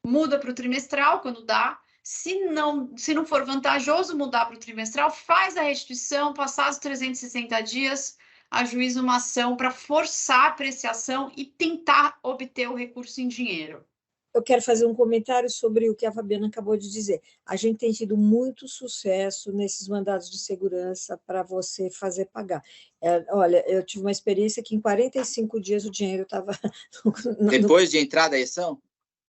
muda para o trimestral quando dá. Se não for vantajoso mudar para o trimestral, faz a restituição, passados 360 dias, ajuiza uma ação para forçar a apreciação e tentar obter o recurso em dinheiro. Eu quero fazer um comentário sobre o que a Fabiana acabou de dizer. A gente tem tido muito sucesso nesses mandados de segurança para você fazer pagar. Olha, eu tive uma experiência que em 45 dias o dinheiro estava... Depois de entrar da eleição?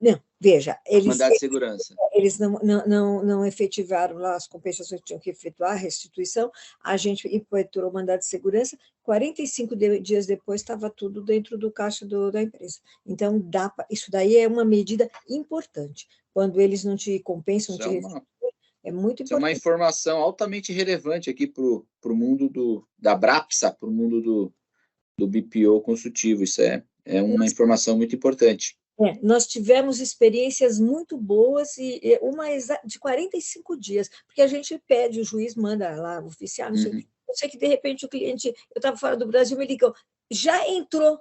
Não, veja, mandado de segurança. Eles não efetivaram lá as compensações que tinham que efetuar, a restituição, a gente impetrou o mandado de segurança, 45 dias depois estava tudo dentro do caixa da empresa. Então, isso daí é uma medida importante. Quando eles não te compensam, não te restituem, é muito importante. Isso é uma informação altamente relevante aqui para o mundo da Brapsa, para o mundo do BPO consultivo. Isso é uma informação muito importante. Nós tivemos experiências muito boas, e uma de 45 dias, porque a gente pede, o juiz manda lá, oficial, não sei, eu sei que de repente o cliente, eu estava fora do Brasil, me ligou, já entrou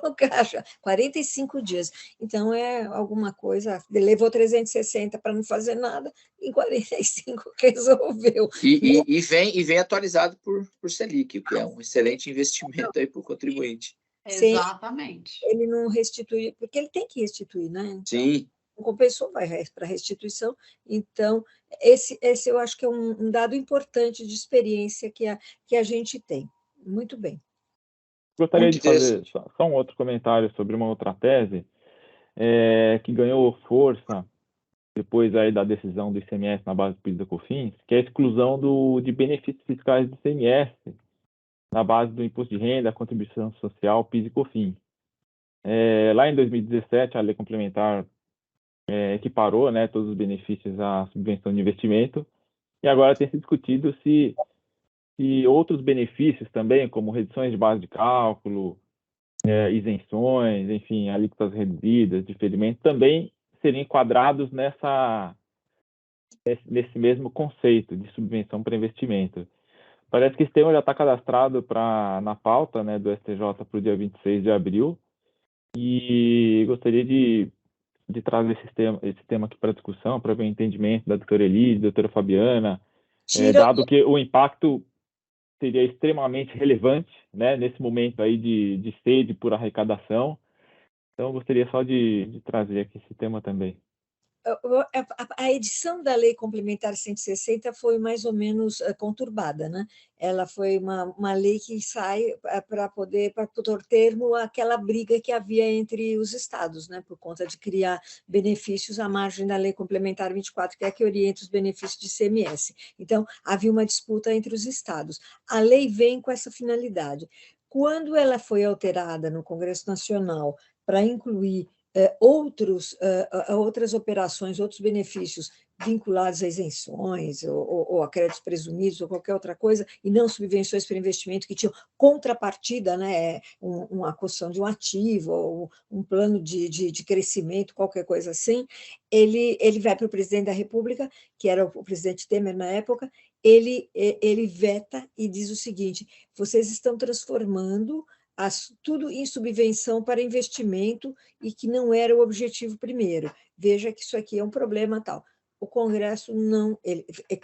no caixa, 45 dias. Então, alguma coisa, levou 360 para não fazer nada, em 45 resolveu. E vem atualizado por Selic, o que é um excelente investimento aí para o contribuinte. Exatamente. Ele não restitui, porque ele tem que restituir, né? Então, sim. Não compensou, vai para restituição. Então, esse eu acho que é um dado importante de experiência que a gente tem. Muito bem. Gostaria de fazer só um outro comentário sobre uma outra tese que ganhou força depois aí da decisão do ICMS na base do PIS e da COFINS, que é a exclusão de benefícios fiscais do ICMS na base do imposto de renda, contribuição social, PIS e COFINS. Lá em 2017, a lei complementar equiparou, né, todos os benefícios à subvenção de investimento, e agora tem se discutido se outros benefícios também, como reduções de base de cálculo, isenções, enfim, alíquotas reduzidas, diferimento, também seriam enquadrados nesse mesmo conceito de subvenção para investimento. Parece que esse tema já está cadastrado na pauta, né, do STJ para o dia 26 de abril, e gostaria de trazer esse tema aqui para discussão, para ver o entendimento da doutora Elise, da doutora Fabiana, dado que o impacto seria extremamente relevante, né, nesse momento aí de sede por arrecadação. Então, eu gostaria só de trazer aqui esse tema também. A edição da Lei Complementar 160 foi mais ou menos conturbada, né? Ela foi uma lei que sai para poder pôr termo àquela briga que havia entre os estados, né? Por conta de criar benefícios à margem da Lei Complementar 24, que é a que orienta os benefícios de ICMS. Então, havia uma disputa entre os estados. A lei vem com essa finalidade. Quando ela foi alterada no Congresso Nacional para incluir outras operações, outros benefícios vinculados a isenções ou a créditos presumidos ou qualquer outra coisa, e não subvenções para investimento que tinham contrapartida, né, uma aquisição de um ativo ou um plano de crescimento, qualquer coisa assim, ele vai para o presidente da República, que era o presidente Temer na época, ele veta e diz o seguinte: vocês estão transformando tudo em subvenção para investimento e que não era o objetivo primeiro. Veja que isso aqui é um problema tal. O Congresso não,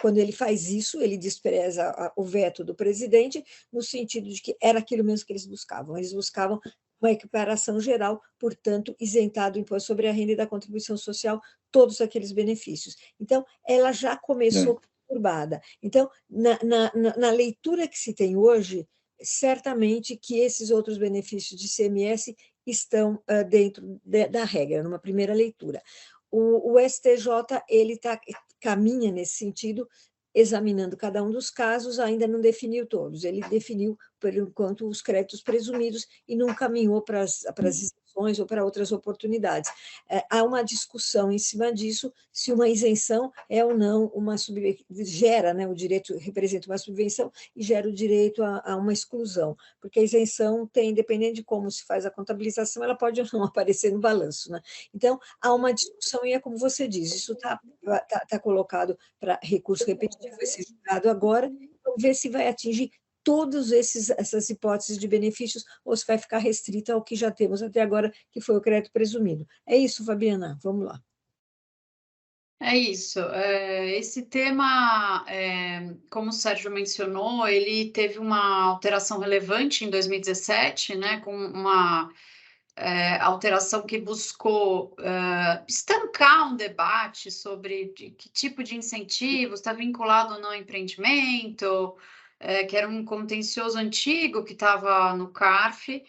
quando ele faz isso, ele despreza o veto do presidente, no sentido de que era aquilo mesmo que eles buscavam. Eles buscavam uma equiparação geral, portanto, isentado do imposto sobre a renda e da contribuição social, todos aqueles benefícios. Então, ela já começou perturbada. Então, na leitura que se tem hoje, certamente que esses outros benefícios de ICMS estão dentro da regra, numa primeira leitura. O STJ caminha nesse sentido, examinando cada um dos casos, ainda não definiu todos. Ele definiu, por enquanto, os créditos presumidos e não caminhou para as isenções ou para outras oportunidades. Há uma discussão em cima disso, se uma isenção é ou não gera, né, o direito, representa uma subvenção e gera o direito a uma exclusão, porque a isenção tem, dependendo de como se faz a contabilização, ela pode ou não aparecer no balanço, né? Então, há uma discussão, e é como você diz, isso está colocado para recurso repetitivo, vai ser julgado agora, vamos ver se vai atingir todas essas hipóteses de benefícios ou se vai ficar restrita ao que já temos até agora, que foi o crédito presumido. É isso, Fabiana, vamos lá. É isso. Esse tema, como o Sérgio mencionou, ele teve uma alteração relevante em 2017, né, com uma alteração que buscou estancar um debate sobre que tipo de incentivo está vinculado ou não ao empreendimento, que era um contencioso antigo que estava no CARF.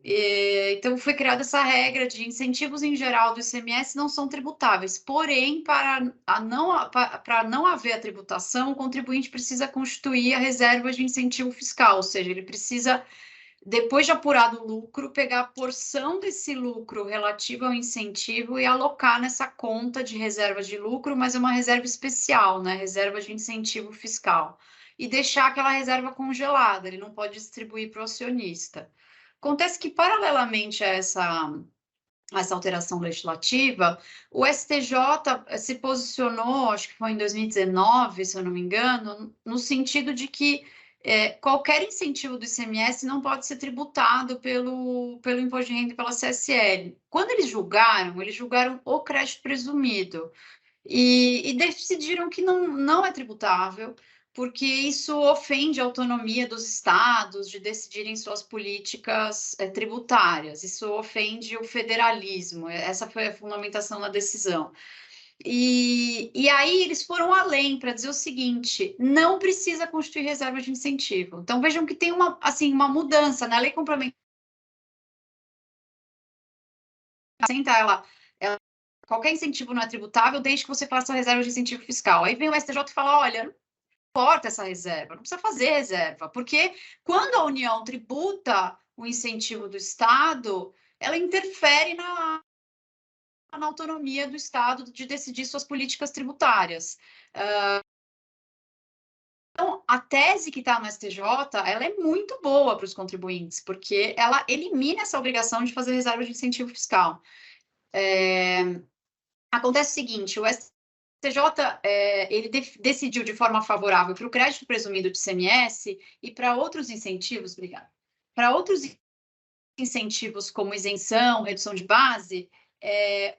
Então, foi criada essa regra de incentivos em geral do ICMS não são tributáveis, porém, para não haver a tributação, o contribuinte precisa constituir a reserva de incentivo fiscal, ou seja, ele precisa, depois de apurado o lucro, pegar a porção desse lucro relativa ao incentivo e alocar nessa conta de reserva de lucro, mas é uma reserva especial, né? Reserva de incentivo fiscal. E deixar aquela reserva congelada, ele não pode distribuir para o acionista. Acontece que, paralelamente a essa alteração legislativa, o STJ se posicionou, acho que foi em 2019, se eu não me engano, no sentido de que qualquer incentivo do ICMS não pode ser tributado pelo imposto de renda e pela CSL. Quando eles julgaram o crédito presumido e decidiram que não é tributável, porque isso ofende a autonomia dos estados de decidirem suas políticas tributárias, isso ofende o federalismo, essa foi a fundamentação da decisão. E aí eles foram além para dizer o seguinte: não precisa constituir reserva de incentivo. Então vejam que tem uma mudança na lei complementar. Qualquer incentivo não é tributável desde que você faça reserva de incentivo fiscal. Aí vem o STJ e fala: olha, não importa essa reserva, não precisa fazer reserva, porque quando a União tributa o incentivo do Estado, ela interfere na autonomia do Estado de decidir suas políticas tributárias. Então, a tese que está no STJ, ela é muito boa para os contribuintes, porque ela elimina essa obrigação de fazer reserva de incentivo fiscal. Acontece o seguinte, o STJ ele decidiu de forma favorável para o crédito presumido de ICMS e para outros incentivos, obrigada, para outros incentivos como isenção, redução de base,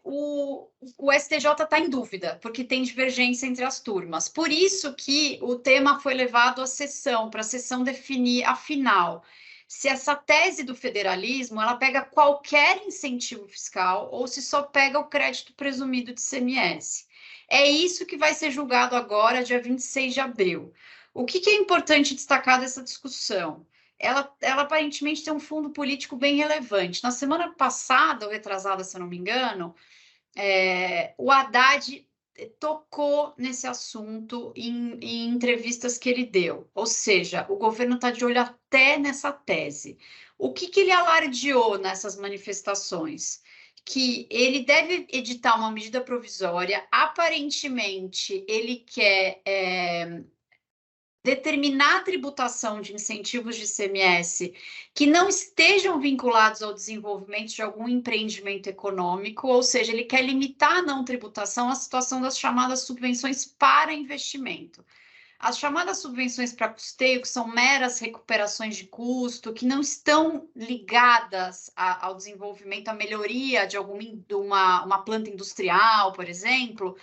o STJ está em dúvida, porque tem divergência entre as turmas. Por isso que o tema foi levado à sessão, para a sessão definir, afinal, se essa tese do federalismo, ela pega qualquer incentivo fiscal ou se só pega o crédito presumido de ICMS. É isso que vai ser julgado agora, dia 26 de abril. O que é importante destacar dessa discussão? Ela aparentemente tem um fundo político bem relevante. Na semana passada, ou retrasada, se eu não me engano, o Haddad tocou nesse assunto em entrevistas que ele deu. Ou seja, o governo está de olho até nessa tese. O que ele alardeou nessas manifestações? Que ele deve editar uma medida provisória, aparentemente ele quer determinar a tributação de incentivos de ICMS que não estejam vinculados ao desenvolvimento de algum empreendimento econômico, ou seja, ele quer limitar a não tributação à situação das chamadas subvenções para investimento. As chamadas subvenções para custeio, que são meras recuperações de custo, que não estão ligadas ao desenvolvimento, à melhoria de uma planta industrial, por exemplo,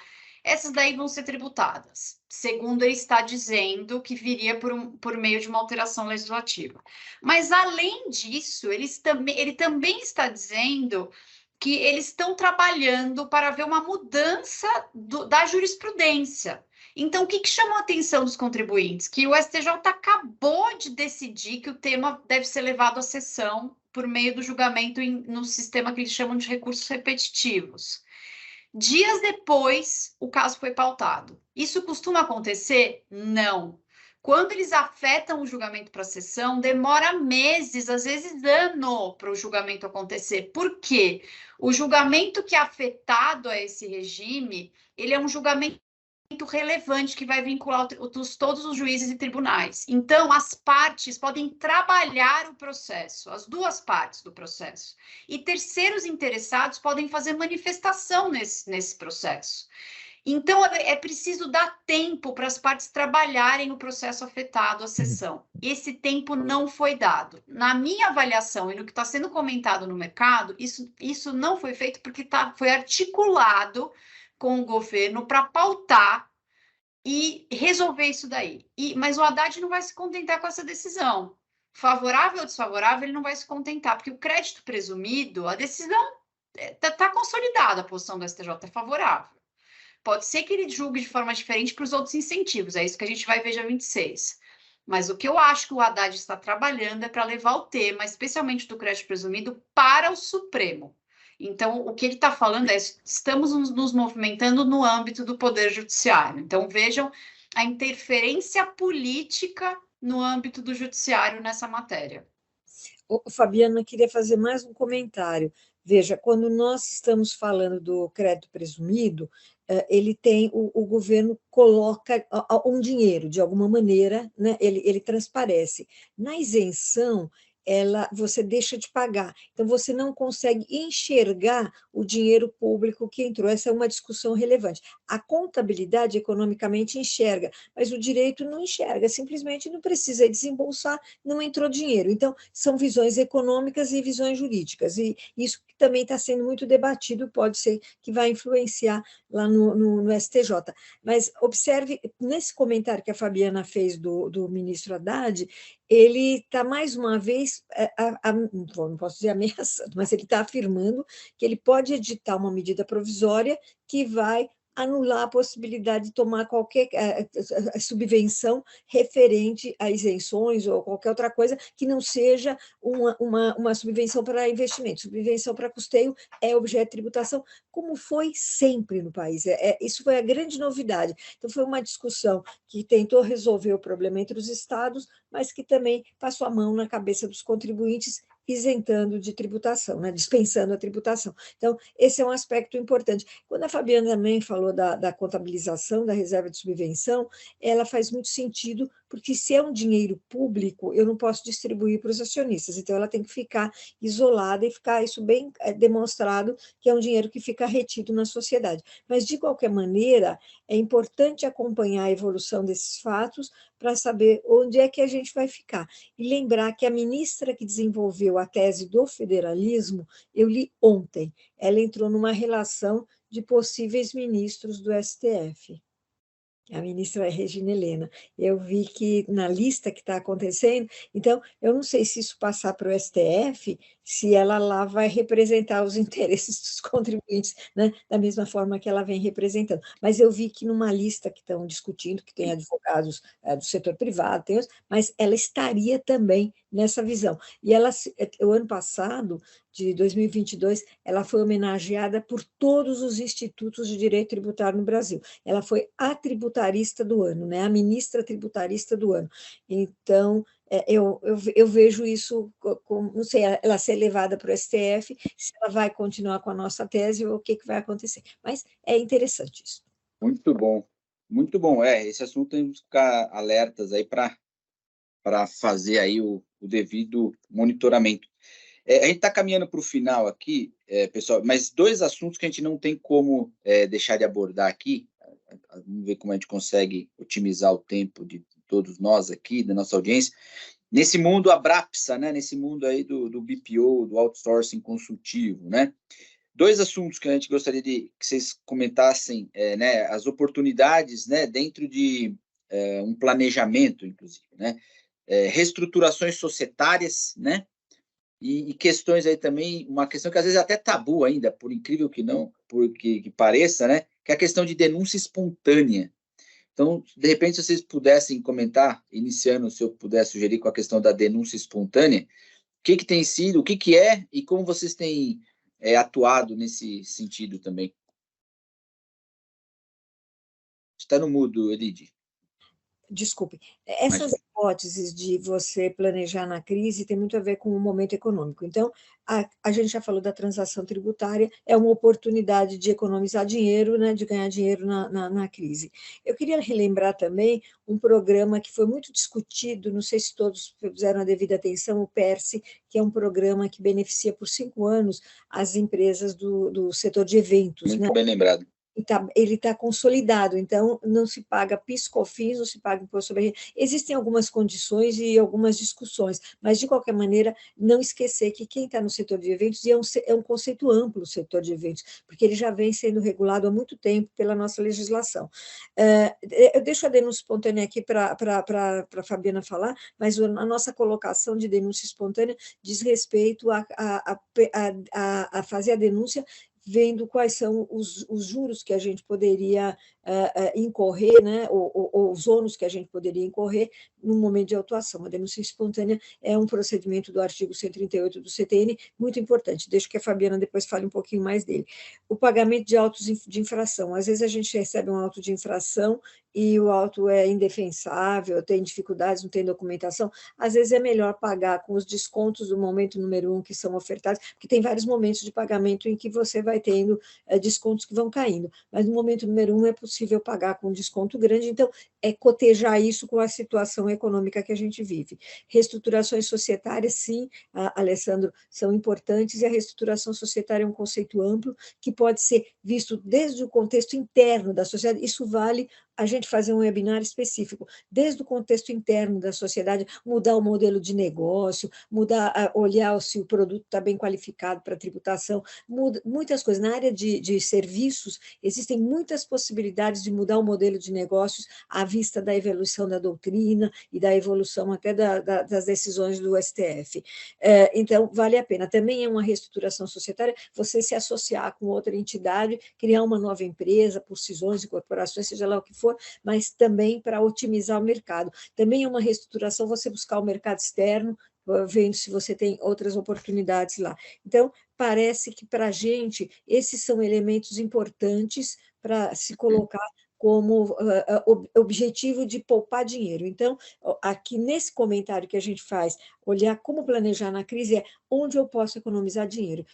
essas daí vão ser tributadas, segundo ele está dizendo que viria por meio de uma alteração legislativa. Mas, além disso, ele também está dizendo que eles estão trabalhando para ver uma mudança da jurisprudência. Então, o que chamou a atenção dos contribuintes? Que o STJ acabou de decidir que o tema deve ser levado à sessão por meio do julgamento no sistema que eles chamam de recursos repetitivos. Dias depois, o caso foi pautado. Isso costuma acontecer? Não. Quando eles afetam o julgamento para a sessão, demora meses, às vezes ano, para o julgamento acontecer. Por quê? O julgamento que é afetado a esse regime, ele é um julgamento relevante que vai vincular todos os juízes e tribunais. Então, as partes podem trabalhar o processo, as duas partes do processo. E terceiros interessados podem fazer manifestação nesse processo. Então, é preciso dar tempo para as partes trabalharem o processo afetado à sessão. Esse tempo não foi dado. Na minha avaliação e no que está sendo comentado no mercado, isso não foi feito porque foi articulado com o governo para pautar e resolver isso daí. Mas o Haddad não vai se contentar com essa decisão. Favorável ou desfavorável, ele não vai se contentar, porque o crédito presumido, a decisão está consolidada, a posição do STJ é favorável. Pode ser que ele julgue de forma diferente para os outros incentivos, é isso que a gente vai ver dia 26. Mas o que eu acho que o Haddad está trabalhando é para levar o tema, especialmente do crédito presumido, para o Supremo. Então, o que ele está falando é estamos nos movimentando no âmbito do Poder Judiciário. Então, vejam a interferência política no âmbito do Judiciário nessa matéria. Fabiana, queria fazer mais um comentário. Veja, quando nós estamos falando do crédito presumido, ele tem, o governo coloca um dinheiro, de alguma maneira, né, ele transparece. Na isenção, você deixa de pagar. Então, você não consegue enxergar o dinheiro público que entrou. Essa é uma discussão relevante. A contabilidade, economicamente, enxerga, mas o direito não enxerga, simplesmente não precisa desembolsar, não entrou dinheiro. Então, são visões econômicas e visões jurídicas, e isso também está sendo muito debatido, pode ser que vai influenciar lá no STJ. Mas observe, nesse comentário que a Fabiana fez do ministro Haddad, ele está, mais uma vez, não posso dizer ameaçando, mas ele está afirmando que ele pode editar uma medida provisória que vai anular a possibilidade de tomar qualquer subvenção referente a isenções ou qualquer outra coisa que não seja uma subvenção para investimento. Subvenção para custeio é objeto de tributação, como foi sempre no país. Isso foi a grande novidade. Então, foi uma discussão que tentou resolver o problema entre os estados, mas que também passou a mão na cabeça dos contribuintes, isentando de tributação, né, dispensando a tributação. Então, esse é um aspecto importante. Quando a Fabiana também falou da contabilização da reserva de subvenção, ela faz muito sentido, porque se é um dinheiro público, eu não posso distribuir para os acionistas, então ela tem que ficar isolada e ficar isso bem demonstrado que é um dinheiro que fica retido na sociedade. Mas, de qualquer maneira, é importante acompanhar a evolução desses fatos para saber onde é que a gente vai ficar. E lembrar que a ministra que desenvolveu a tese do federalismo, eu li ontem, ela entrou numa relação de possíveis ministros do STF. A ministra é Regina Helena. Eu vi que na lista que está acontecendo, então, eu não sei se isso passar para o STF, se ela lá vai representar os interesses dos contribuintes, né, da mesma forma que ela vem representando. Mas eu vi que numa lista que estão discutindo, que tem advogados do setor privado, tem outros, mas ela estaria também nessa visão. E ela, o ano passado, de 2022, ela foi homenageada por todos os institutos de direito tributário no Brasil. Ela foi a tributarista do ano, né? A ministra tributarista do ano. Então, eu vejo isso como, não sei, ela ser levada para o STF, se ela vai continuar com a nossa tese ou o que vai acontecer. Mas é interessante isso. Muito bom, muito bom. Esse assunto temos que ficar alertas aí para fazer aí o devido monitoramento. A gente está caminhando para o final aqui, pessoal, mas dois assuntos que a gente não tem como deixar de abordar aqui. Vamos ver como a gente consegue otimizar o tempo de todos nós aqui, da nossa audiência. Nesse mundo Abrapsa, né? Nesse mundo aí do BPO, do outsourcing consultivo, né? Dois assuntos que a gente gostaria que vocês comentassem, né? As oportunidades, né? Dentro de um planejamento, inclusive, né? Reestruturações societárias, né? E questões aí também, uma questão que às vezes é até tabu ainda, por incrível que não, que pareça, né? Que é a questão de denúncia espontânea. Então, de repente, se vocês pudessem comentar, iniciando, se eu puder sugerir com a questão da denúncia espontânea, o que tem sido, o que é e como vocês têm atuado nesse sentido também. Está no mudo, Elide. Desculpe, essas hipóteses de você planejar na crise tem muito a ver com o momento econômico. Então, a gente já falou da transação tributária, é uma oportunidade de economizar dinheiro, né, de ganhar dinheiro na crise. Eu queria relembrar também um programa que foi muito discutido, não sei se todos fizeram a devida atenção, o PERSE, que é um programa que beneficia por 5 anos as empresas do setor de eventos. Muito né? bem lembrado. Ele está consolidado, então não se paga PIS/COFINS, não se paga imposto sobre... Existem algumas condições e algumas discussões, mas, de qualquer maneira, não esquecer que quem está no setor de eventos, e é um conceito amplo o setor de eventos, porque ele já vem sendo regulado há muito tempo pela nossa legislação. Eu deixo a denúncia espontânea aqui para a Fabiana falar, mas a nossa colocação de denúncia espontânea diz respeito a fazer a denúncia vendo quais são os juros que a gente poderia incorrer, né, ou os ônus que a gente poderia incorrer no momento de autuação. A denúncia espontânea é um procedimento do artigo 138 do CTN, muito importante. Deixo que a Fabiana depois fale um pouquinho mais dele. O pagamento de autos de infração. Às vezes a gente recebe um auto de infração e o auto é indefensável, tem dificuldades, não tem documentação. Às vezes é melhor pagar com os descontos do momento número 1 que são ofertados, porque tem vários momentos de pagamento em que você vai tendo descontos que vão caindo, mas no momento número 1 é possível pagar com desconto grande, então é cotejar isso com a situação econômica que a gente vive. Reestruturações societárias, sim, Alessandro, são importantes, e a reestruturação societária é um conceito amplo que pode ser visto desde o contexto interno da sociedade. Isso vale a gente fazer um webinar específico, desde o contexto interno da sociedade, mudar o modelo de negócio, olhar se o produto está bem qualificado para tributação, muitas coisas. Na área de serviços, existem muitas possibilidades de mudar o modelo de negócios à vista da evolução da doutrina e da evolução até das decisões do STF. Então, vale a pena. Também é uma reestruturação societária você se associar com outra entidade, criar uma nova empresa, por cisões e corporações, seja lá o que for, mas também para otimizar o mercado. Também é uma reestruturação você buscar o mercado externo, vendo se você tem outras oportunidades lá. Então, parece que, para a gente, esses são elementos importantes para se colocar como objetivo de poupar dinheiro. Então, aqui nesse comentário que a gente faz, olhar como planejar na crise é onde eu posso economizar dinheiro.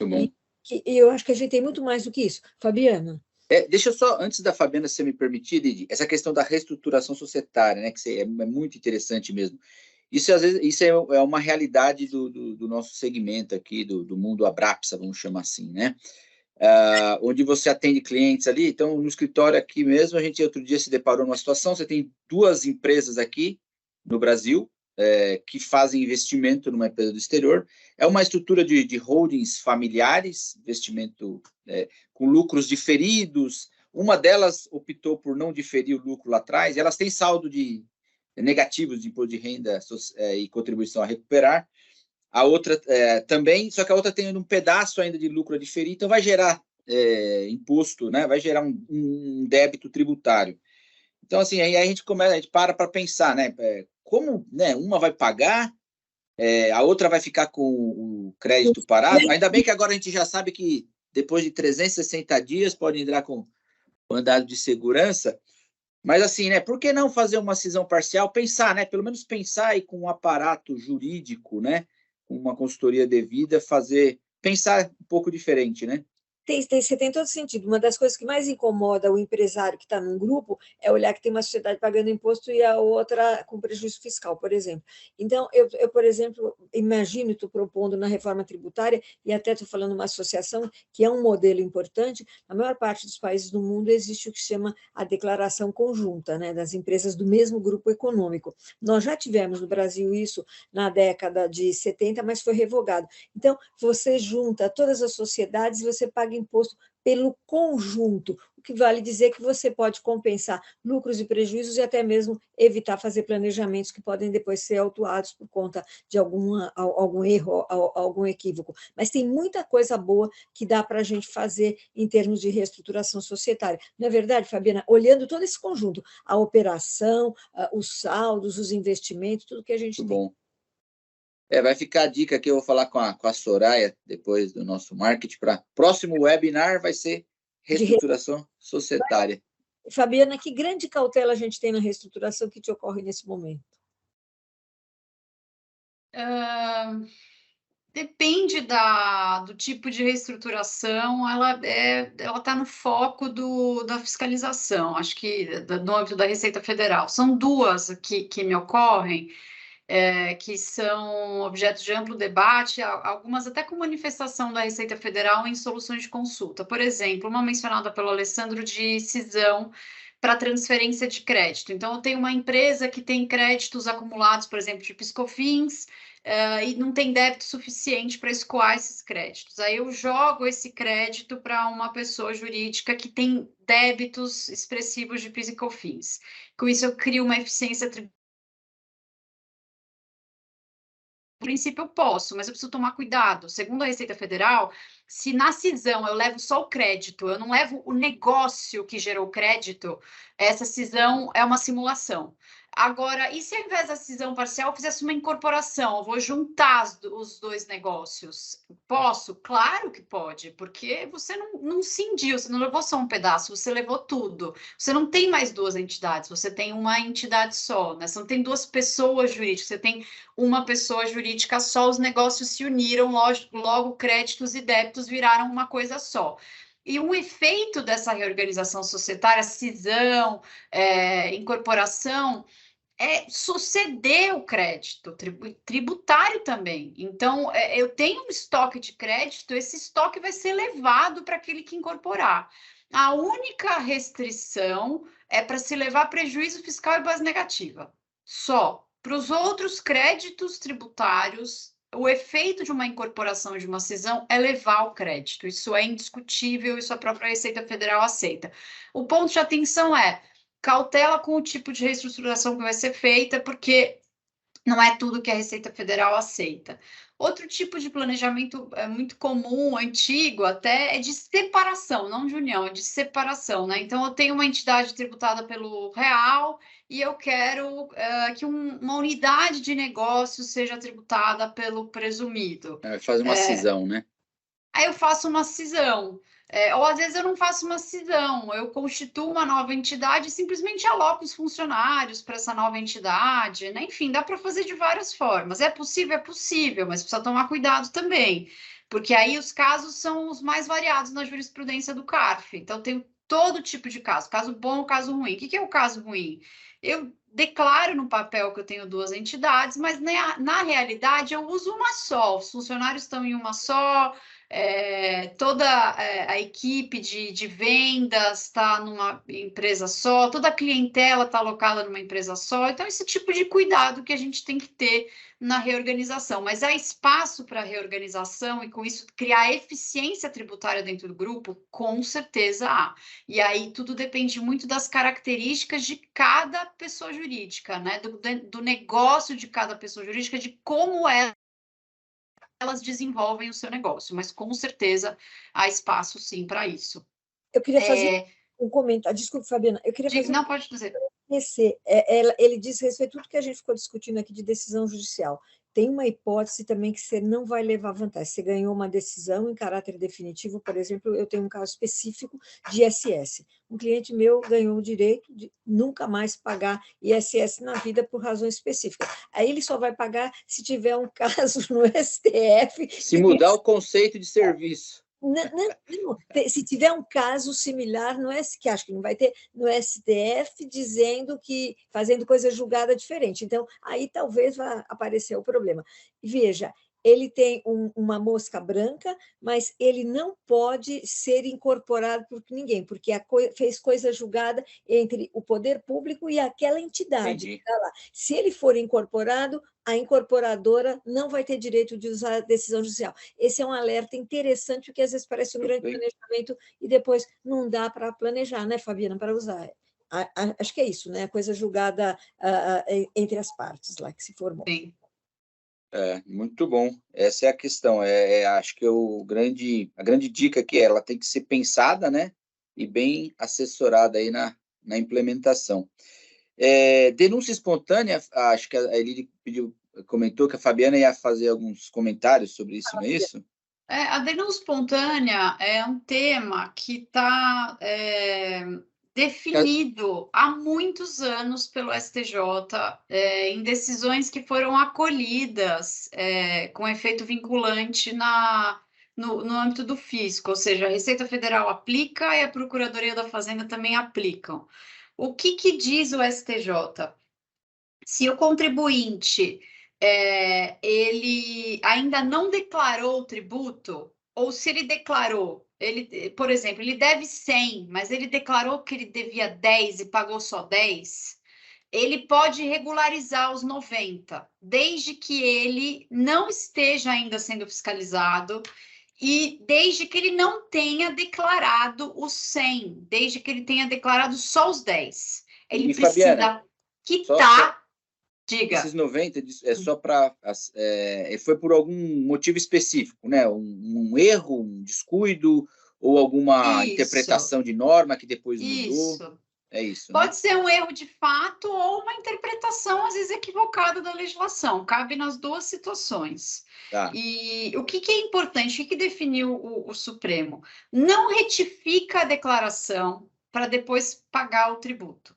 E eu acho que a gente tem muito mais do que isso. Fabiana? Deixa eu só, antes da Fabiana, se me permitir, Lili, essa questão da reestruturação societária, né, que é muito interessante mesmo. Isso, às vezes, isso é uma realidade do nosso segmento aqui, do mundo Abrapsa, vamos chamar assim, né? Onde você atende clientes ali. Então, no escritório aqui mesmo, a gente outro dia se deparou numa situação, você tem 2 empresas aqui no Brasil, que fazem investimento numa empresa do exterior. É uma estrutura de holdings familiares, investimento com lucros diferidos. Uma delas optou por não diferir o lucro lá atrás, elas têm saldo negativos de imposto de renda e contribuição a recuperar. A outra também, só que a outra tem um pedaço ainda de lucro a diferir, então vai gerar imposto, né? Vai gerar um débito tributário. Então, assim, aí a gente para pensar, né? Como, né, uma vai pagar, a outra vai ficar com o crédito parado. Ainda bem que agora a gente já sabe que depois de 360 dias pode entrar com mandado de segurança. Mas, assim, né, por que não fazer uma cisão parcial? Pensar, né? Pelo menos pensar aí com um aparato jurídico, né? Com uma consultoria devida, pensar um pouco diferente, né? Você tem todo sentido. Uma das coisas que mais incomoda o empresário que está num grupo é olhar que tem uma sociedade pagando imposto e a outra com prejuízo fiscal, por exemplo. Então, eu por exemplo, imagino, estou propondo na reforma tributária, e até estou falando uma associação que é um modelo importante. Na maior parte dos países do mundo existe o que se chama a declaração conjunta, né, das empresas do mesmo grupo econômico. Nós já tivemos no Brasil isso na década de 70, mas foi revogado. Então, você junta todas as sociedades e você paga imposto pelo conjunto, o que vale dizer que você pode compensar lucros e prejuízos e até mesmo evitar fazer planejamentos que podem depois ser autuados por conta de algum erro, algum equívoco. Mas tem muita coisa boa que dá para a gente fazer em termos de reestruturação societária. Não é verdade, Fabiana? Olhando todo esse conjunto, a operação, os saldos, os investimentos, tudo que a gente Muito tem. Bom. Vai ficar a dica que eu vou falar com a Soraya, depois do nosso marketing, para próximo webinar vai ser reestruturação societária. Fabiana, que grande cautela a gente tem na reestruturação que te ocorre nesse momento? Depende do tipo de reestruturação, ela está no foco da fiscalização, acho que no âmbito da Receita Federal. São 2 que me ocorrem, que são objetos de amplo debate, algumas até com manifestação da Receita Federal em soluções de consulta. Por exemplo, uma mencionada pelo Alessandro de cisão para transferência de crédito. Então, eu tenho uma empresa que tem créditos acumulados, por exemplo, de PiscoFins, e não tem débito suficiente para escoar esses créditos. Aí eu jogo esse crédito para uma pessoa jurídica que tem débitos expressivos de PIS e COFINS. Com isso, eu crio uma eficiência tributária. No princípio, eu posso, mas eu preciso tomar cuidado. Segundo a Receita Federal, se na cisão eu levo só o crédito, eu não levo o negócio que gerou o crédito, essa cisão é uma simulação. Agora, e se ao invés da cisão parcial eu fizesse uma incorporação? Eu vou juntar os 2 negócios. Posso? Claro que pode, porque você não cindiu, você não levou só um pedaço, você levou tudo. Você não tem mais 2 entidades, você tem uma entidade só, né? Você não tem 2 pessoas jurídicas, você tem uma pessoa jurídica só, os negócios se uniram, logo créditos e débitos viraram uma coisa só. E um efeito dessa reorganização societária, cisão, incorporação, é suceder o crédito tributário também. Então, eu tenho um estoque de crédito, esse estoque vai ser levado para aquele que incorporar. A única restrição é para se levar prejuízo fiscal e base negativa. Só. Para os outros créditos tributários, o efeito de uma incorporação de uma cisão é levar o crédito. Isso é indiscutível, isso a própria Receita Federal aceita. O ponto de atenção é cautela com o tipo de reestruturação que vai ser feita, porque não é tudo que a Receita Federal aceita. Outro tipo de planejamento muito comum, antigo até, é de separação, não de união, é de separação, né? Então, eu tenho uma entidade tributada pelo real e eu quero que uma unidade de negócio seja tributada pelo presumido. Faz uma cisão, né? Aí eu faço uma cisão. Ou às vezes eu não faço uma cisão, eu constituo uma nova entidade e simplesmente aloco os funcionários para essa nova entidade, né? Enfim, dá para fazer de várias formas. É possível, mas precisa tomar cuidado também, porque aí os casos são os mais variados na jurisprudência do CARF. Então, tem todo tipo de caso bom, caso ruim. O que é o caso ruim? Eu declaro no papel que eu tenho 2 entidades, mas na realidade eu uso uma só, os funcionários estão em uma só, toda a equipe de vendas está numa empresa só, toda a clientela está alocada numa empresa só. Então, esse tipo de cuidado que a gente tem que ter na reorganização. Mas há espaço para reorganização e, com isso, criar eficiência tributária dentro do grupo? Com certeza há. E aí tudo depende muito das características de cada pessoa jurídica, né? Do negócio de cada pessoa jurídica, de como elas desenvolvem o seu negócio, mas com certeza há espaço sim para isso. Eu queria fazer um comentário. Desculpe, Fabiana, eu queria fazer Não, pode dizer. Ele diz respeito a tudo que a gente ficou discutindo aqui de decisão judicial. Tem uma hipótese também que você não vai levar vantagem. Você ganhou uma decisão em caráter definitivo, por exemplo, eu tenho um caso específico de ISS. Um cliente meu ganhou o direito de nunca mais pagar ISS na vida por razões específicas. Aí ele só vai pagar se tiver um caso no STF. Se mudar o conceito de serviço. Não. Se tiver um caso similar, que acho que não vai ter, no STF, dizendo que fazendo coisa julgada diferente. Então, aí talvez vá aparecer o problema. Veja, ele tem uma mosca branca, mas ele não pode ser incorporado por ninguém, porque fez coisa julgada entre o poder público e aquela entidade que está lá. Se ele for incorporado, a incorporadora não vai ter direito de usar a decisão judicial. Esse é um alerta interessante, porque às vezes parece um grande planejamento e depois não dá para planejar, né, Fabiana, para usar. Acho que é isso, né? A coisa julgada entre as partes lá que se formou. Sim. Muito bom. Essa é a questão. Acho que a grande dica aqui ela tem que ser pensada, né? E bem assessorada aí na implementação. Denúncia espontânea, acho que a Elide comentou que a Fabiana ia fazer alguns comentários sobre isso, não é isso? A denúncia espontânea é um tema que está definido há muitos anos pelo STJ, em decisões que foram acolhidas com efeito vinculante no âmbito do fisco, ou seja, a Receita Federal aplica e a Procuradoria da Fazenda também aplicam. O que diz o STJ? Se o contribuinte ele ainda não declarou o tributo, ou se ele declarou, por exemplo, ele deve 100, mas ele declarou que ele devia 10 e pagou só 10, ele pode regularizar os 90, desde que ele não esteja ainda sendo fiscalizado e desde que ele não tenha declarado os 100, desde que ele tenha declarado só os 10. Ele precisa Fabiana, quitar... Diga. Esses 90 é só para... foi por algum motivo específico, né? Um erro, um descuido ou alguma interpretação de norma que depois mudou? Isso. É isso, Pode ser um erro de fato ou uma interpretação, às vezes, equivocada da legislação. Cabe nas duas situações. Tá. E o que é importante? O que definiu o Supremo? Não retifica a declaração para depois pagar o tributo.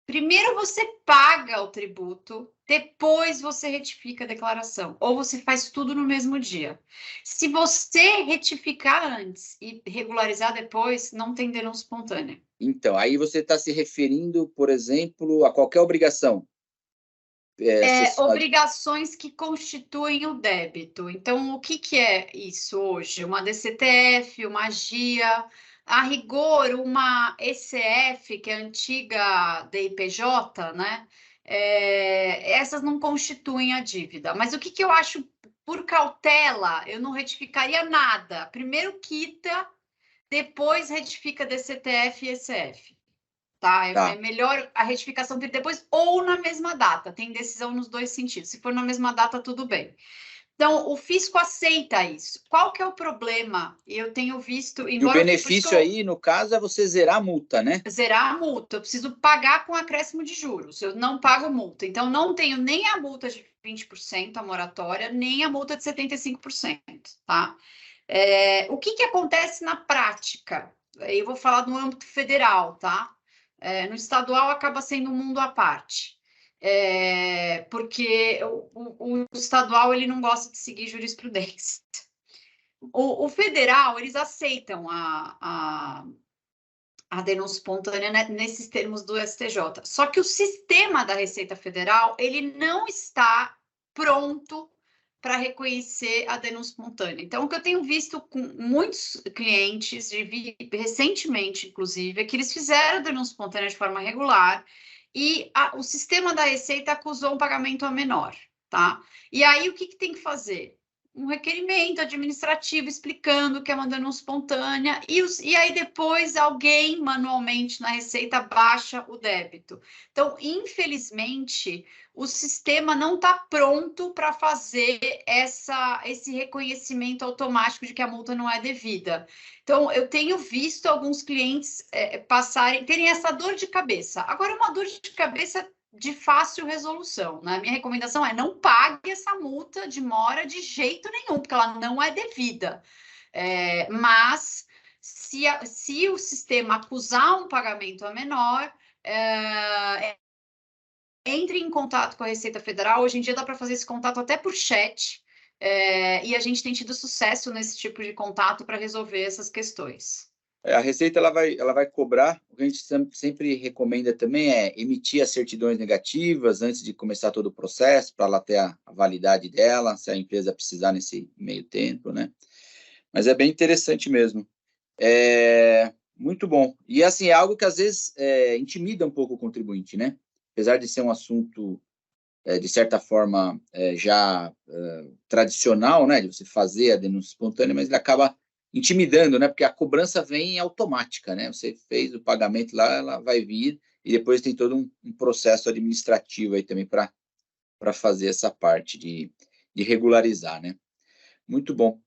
Primeiro você paga o tributo, depois você retifica a declaração, ou você faz tudo no mesmo dia. Se você retificar antes e regularizar depois, não tem denúncia espontânea. Então, aí você está se referindo, por exemplo, a qualquer obrigação? Obrigações que constituem o débito. Então, o que é isso hoje? Uma DCTF, uma AGIA... A rigor, uma ECF, que é a antiga DIPJ, né? Essas não constituem a dívida. Mas o que eu acho, por cautela, eu não retificaria nada. Primeiro quita, depois retifica DCTF e ECF. Tá? É melhor a retificação vir depois ou na mesma data. Tem decisão nos dois sentidos. Se for na mesma data, tudo bem. Então, o fisco aceita isso. Qual que é o problema? Eu tenho visto... E o benefício aí, no caso, é você zerar a multa, né? Zerar a multa. Eu preciso pagar com acréscimo de juros. Eu não pago multa. Então, não tenho nem a multa de 20%, a moratória, nem a multa de 75%, tá? O que acontece na prática? Eu vou falar no âmbito federal, tá? No estadual acaba sendo um mundo à parte. Porque o estadual ele não gosta de seguir jurisprudência. O federal, eles aceitam a denúncia espontânea, né, nesses termos do STJ. Só que o sistema da Receita Federal, ele não está pronto para reconhecer a denúncia espontânea. Então, o que eu tenho visto com muitos clientes, recentemente, inclusive, é que eles fizeram a denúncia espontânea de forma regular e o sistema da Receita acusou um pagamento a menor, tá? E aí, o que tem que fazer? Um requerimento administrativo explicando que é uma denúncia espontânea e aí depois alguém manualmente na Receita baixa o débito. Então, infelizmente, o sistema não está pronto para fazer esse reconhecimento automático de que a multa não é devida. Então, eu tenho visto alguns clientes terem essa dor de cabeça. Agora, uma dor de cabeça de fácil resolução, né? Minha recomendação é não pague essa multa de mora de jeito nenhum, porque ela não é devida. Mas se o sistema acusar um pagamento a menor, entre em contato com a Receita Federal. Hoje em dia dá para fazer esse contato até por chat, e a gente tem tido sucesso nesse tipo de contato para resolver essas questões. A Receita ela vai cobrar. O que a gente sempre recomenda também é emitir as certidões negativas antes de começar todo o processo, para ela ter a validade dela, se a empresa precisar nesse meio tempo, né? Mas é bem interessante mesmo. Muito bom. E, assim, é algo que, às vezes, intimida um pouco o contribuinte, né? Apesar de ser um assunto, de certa forma, já tradicional, né? De você fazer a denúncia espontânea, mas ele acaba intimidando, né? Porque a cobrança vem automática, né? Você fez o pagamento lá, ela vai vir, e depois tem todo um processo administrativo aí também para fazer essa parte de regularizar, né? Muito bom.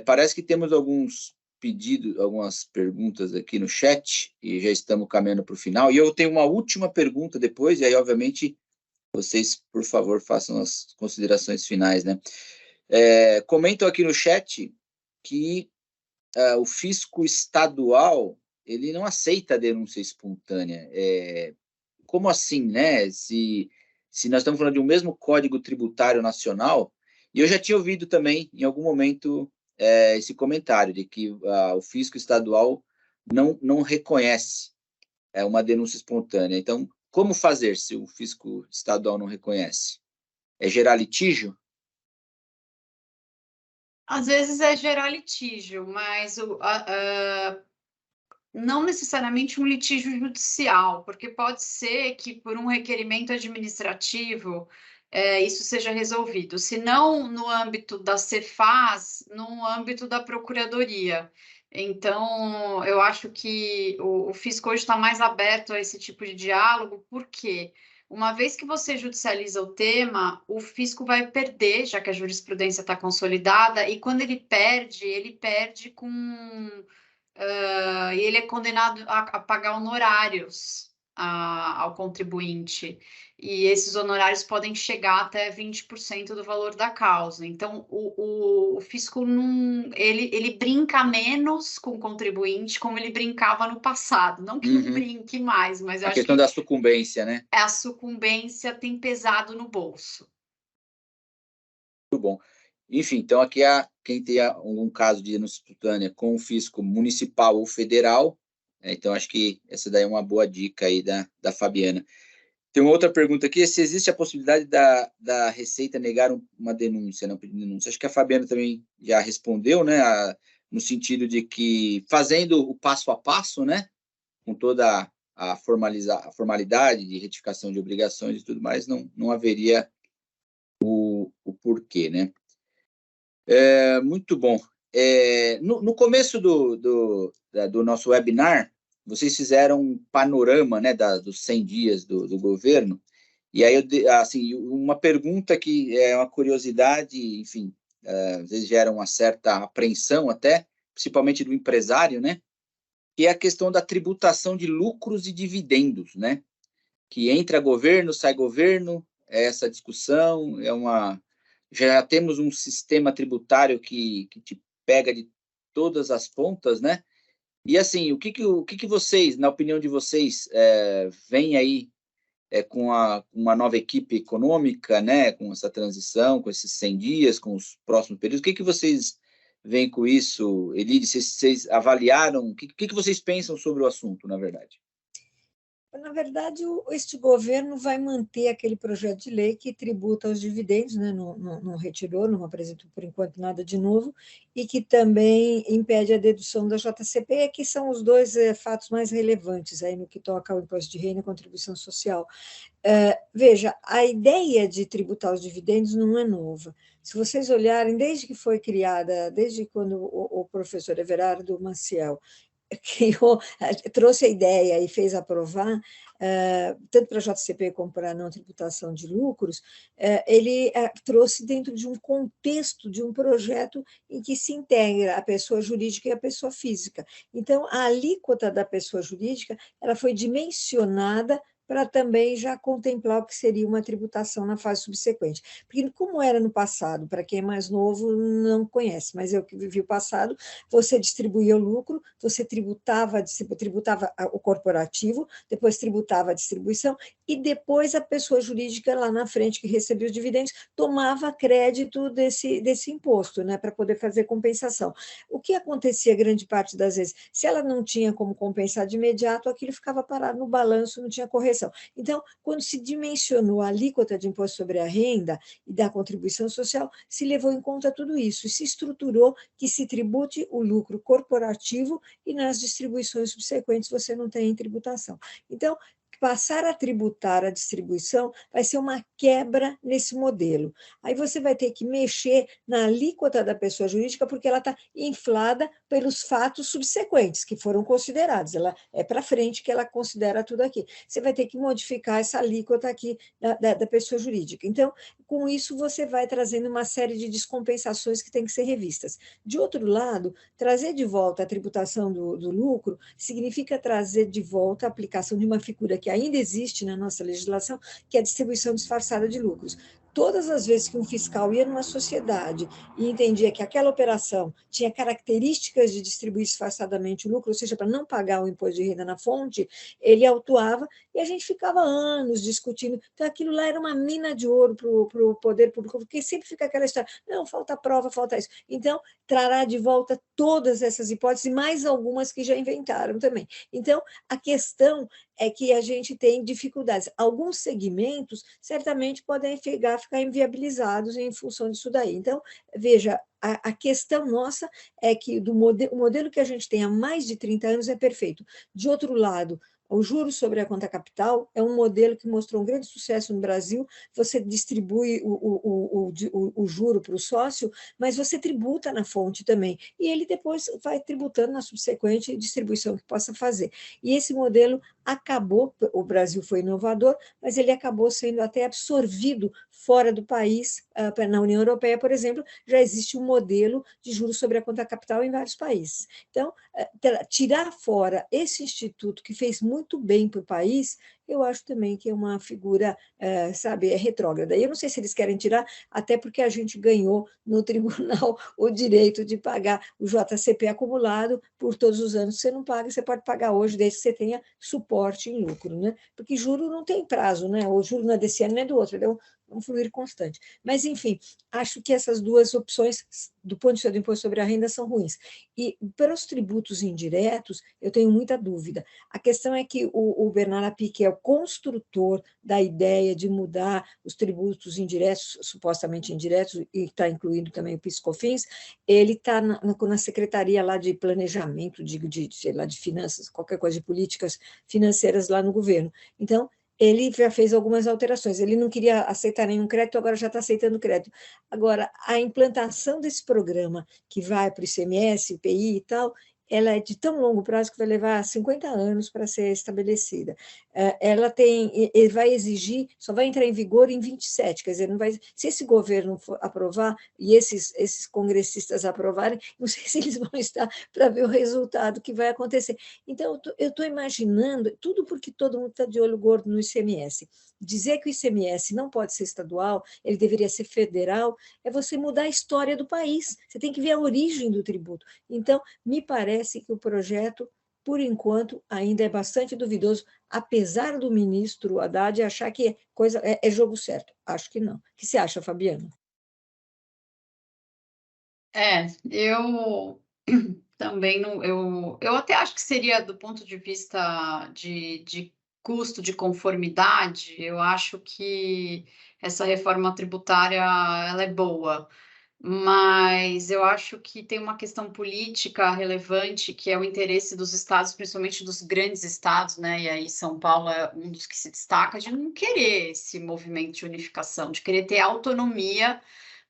Parece que temos alguns pedidos, algumas perguntas aqui no chat, e já estamos caminhando para o final. E eu tenho uma última pergunta depois, e aí, obviamente, vocês, por favor, façam as considerações finais, né? Comentam aqui no chat que o fisco estadual, ele não aceita a denúncia espontânea. Como assim, né? Se nós estamos falando de um mesmo Código Tributário Nacional, e eu já tinha ouvido também, em algum momento, esse comentário de que o fisco estadual não reconhece uma denúncia espontânea. Então, como fazer se o fisco estadual não reconhece? É gerar litígio? Às vezes é gerar litígio, mas não necessariamente um litígio judicial, porque pode ser que por um requerimento administrativo isso seja resolvido, se não no âmbito da Cefaz, no âmbito da Procuradoria. Então, eu acho que o fisco hoje está mais aberto a esse tipo de diálogo, porque uma vez que você judicializa o tema, o fisco vai perder, já que a jurisprudência está consolidada, e quando ele perde com... e ele é condenado a pagar honorários ao contribuinte, e esses honorários podem chegar até 20% do valor da causa. Então, o fisco ele brinca menos com o contribuinte, como ele brincava no passado. Não que não brinque mais, mas eu acho que... A questão da sucumbência, né? A sucumbência tem pesado no bolso. Muito bom. Enfim, então aqui quem tem algum caso de denúncia espontânea com o fisco municipal ou federal, então acho que essa daí é uma boa dica aí da Fabiana. Tem uma outra pergunta aqui, se existe a possibilidade da Receita negar uma denúncia, não pedir denúncia. Acho que a Fabiana também já respondeu, né, no sentido de que fazendo o passo a passo, né, com toda a formalidade de retificação de obrigações e tudo mais, não haveria o porquê, né? Muito bom. No começo do nosso webinar, vocês fizeram um panorama, né, dos 100 dias do governo, e aí, assim, uma pergunta que é uma curiosidade, enfim, às vezes gera uma certa apreensão até, principalmente do empresário, né, que é a questão da tributação de lucros e dividendos, né, que entra governo, sai governo, essa discussão já temos um sistema tributário que te pega de todas as pontas, né? E assim, o que vocês, na opinião de vocês, vem aí com uma nova equipe econômica, né? Com essa transição, com esses 100 dias, com os próximos períodos, o que vocês veem com isso, Elide? Vocês avaliaram? O que vocês pensam sobre o assunto, na verdade? Na verdade, este governo vai manter aquele projeto de lei que tributa os dividendos, né? Não retirou, não apresentou por enquanto nada de novo, e que também impede a dedução da JCP, que são os dois fatos mais relevantes aí no que toca ao imposto de renda e contribuição social. Veja, a ideia de tributar os dividendos não é nova. Se vocês olharem, desde que foi criada, desde quando o professor Everardo Maciel trouxe a ideia e fez aprovar, tanto para a JCP como para a não tributação de lucros, ele trouxe dentro de um contexto de um projeto em que se integra a pessoa jurídica e a pessoa física. Então, a alíquota da pessoa jurídica ela foi dimensionada para também já contemplar o que seria uma tributação na fase subsequente. Porque, como era no passado, para quem é mais novo não conhece, mas eu que vivi o passado, você distribuía o lucro, você tributava o corporativo, depois tributava a distribuição, e depois a pessoa jurídica lá na frente, que recebia os dividendos, tomava crédito desse imposto, né, para poder fazer compensação. O que acontecia grande parte das vezes? Se ela não tinha como compensar de imediato, aquilo ficava parado no balanço, não tinha correção. Então, quando se dimensionou a alíquota de imposto sobre a renda e da contribuição social, se levou em conta tudo isso e se estruturou que se tribute o lucro corporativo e nas distribuições subsequentes você não tem tributação. Então, passar a tributar a distribuição vai ser uma quebra nesse modelo. Aí você vai ter que mexer na alíquota da pessoa jurídica, porque ela está inflada pelos fatos subsequentes que foram considerados. Ela é para frente que ela considera tudo aqui. Você vai ter que modificar essa alíquota aqui da pessoa jurídica. Então, com isso, você vai trazendo uma série de descompensações que têm que ser revistas. De outro lado, trazer de volta a tributação do lucro significa trazer de volta a aplicação de uma figura que ainda existe na nossa legislação, que é a distribuição disfarçada de lucros. Todas as vezes que um fiscal ia numa sociedade e entendia que aquela operação tinha características de distribuir disfarçadamente o lucro, ou seja, para não pagar o imposto de renda na fonte, ele autuava e a gente ficava anos discutindo. Então, aquilo lá era uma mina de ouro para o poder público, porque sempre fica aquela história, não, falta prova, falta isso. Então, trará de volta todas essas hipóteses e mais algumas que já inventaram também. Então, a questão é que a gente tem dificuldades. Alguns segmentos certamente podem ficar inviabilizados em função disso daí. Então, veja, a questão nossa é que o modelo que a gente tem há mais de 30 anos é perfeito. De outro lado, o juros sobre a conta capital é um modelo que mostrou um grande sucesso no Brasil. Você distribui o juro para o sócio, mas você tributa na fonte também. E ele depois vai tributando na subsequente distribuição que possa fazer. E esse modelo acabou, o Brasil foi inovador, mas ele acabou sendo até absorvido fora do país. Na União Europeia, por exemplo, já existe um modelo de juros sobre a conta capital em vários países. Então, tirar fora esse instituto que fez muito bem para o país, eu acho também que é uma figura, sabe, retrógrada. E eu não sei se eles querem tirar, até porque a gente ganhou no tribunal o direito de pagar o JCP acumulado por todos os anos. Você não paga, você pode pagar hoje, desde que você tenha suporte em lucro, né? Porque juro não tem prazo, né? O juro não é desse ano nem do outro, é um fluir constante. Mas, enfim, acho que essas duas opções, do ponto de vista do imposto sobre a renda, são ruins. E para os tributos indiretos, eu tenho muita dúvida. A questão é que o Bernard Api, que é o construtor da ideia de mudar os tributos indiretos, supostamente indiretos, e está incluindo também o PIS/COFINS, ele está na secretaria lá de planejamento, sei lá, de finanças, qualquer coisa de políticas financeiras lá no governo. Então, ele já fez algumas alterações. Ele não queria aceitar nenhum crédito, agora já está aceitando crédito. Agora, a implantação desse programa, que vai para o ICMS, IPI e tal, ela é de tão longo prazo que vai levar 50 anos para ser estabelecida. Ele vai exigir, só vai entrar em vigor em 27, quer dizer, não vai, se esse governo for aprovar e esses congressistas aprovarem, não sei se eles vão estar para ver o resultado que vai acontecer. Então, eu estou imaginando, tudo porque todo mundo está de olho gordo no ICMS. Dizer que o ICMS não pode ser estadual, ele deveria ser federal, é você mudar a história do país. Você tem que ver a origem do tributo. Então, me parece que o projeto, por enquanto, ainda é bastante duvidoso, apesar do ministro Haddad achar que é jogo certo. Acho que não. O que você acha, Fabiana? Eu também não, eu até acho que seria do ponto de vista de custo de conformidade, eu acho que essa reforma tributária ela é boa, mas eu acho que tem uma questão política relevante, que é o interesse dos estados, principalmente dos grandes estados, né? E aí São Paulo é um dos que se destaca, de não querer esse movimento de unificação, de querer ter autonomia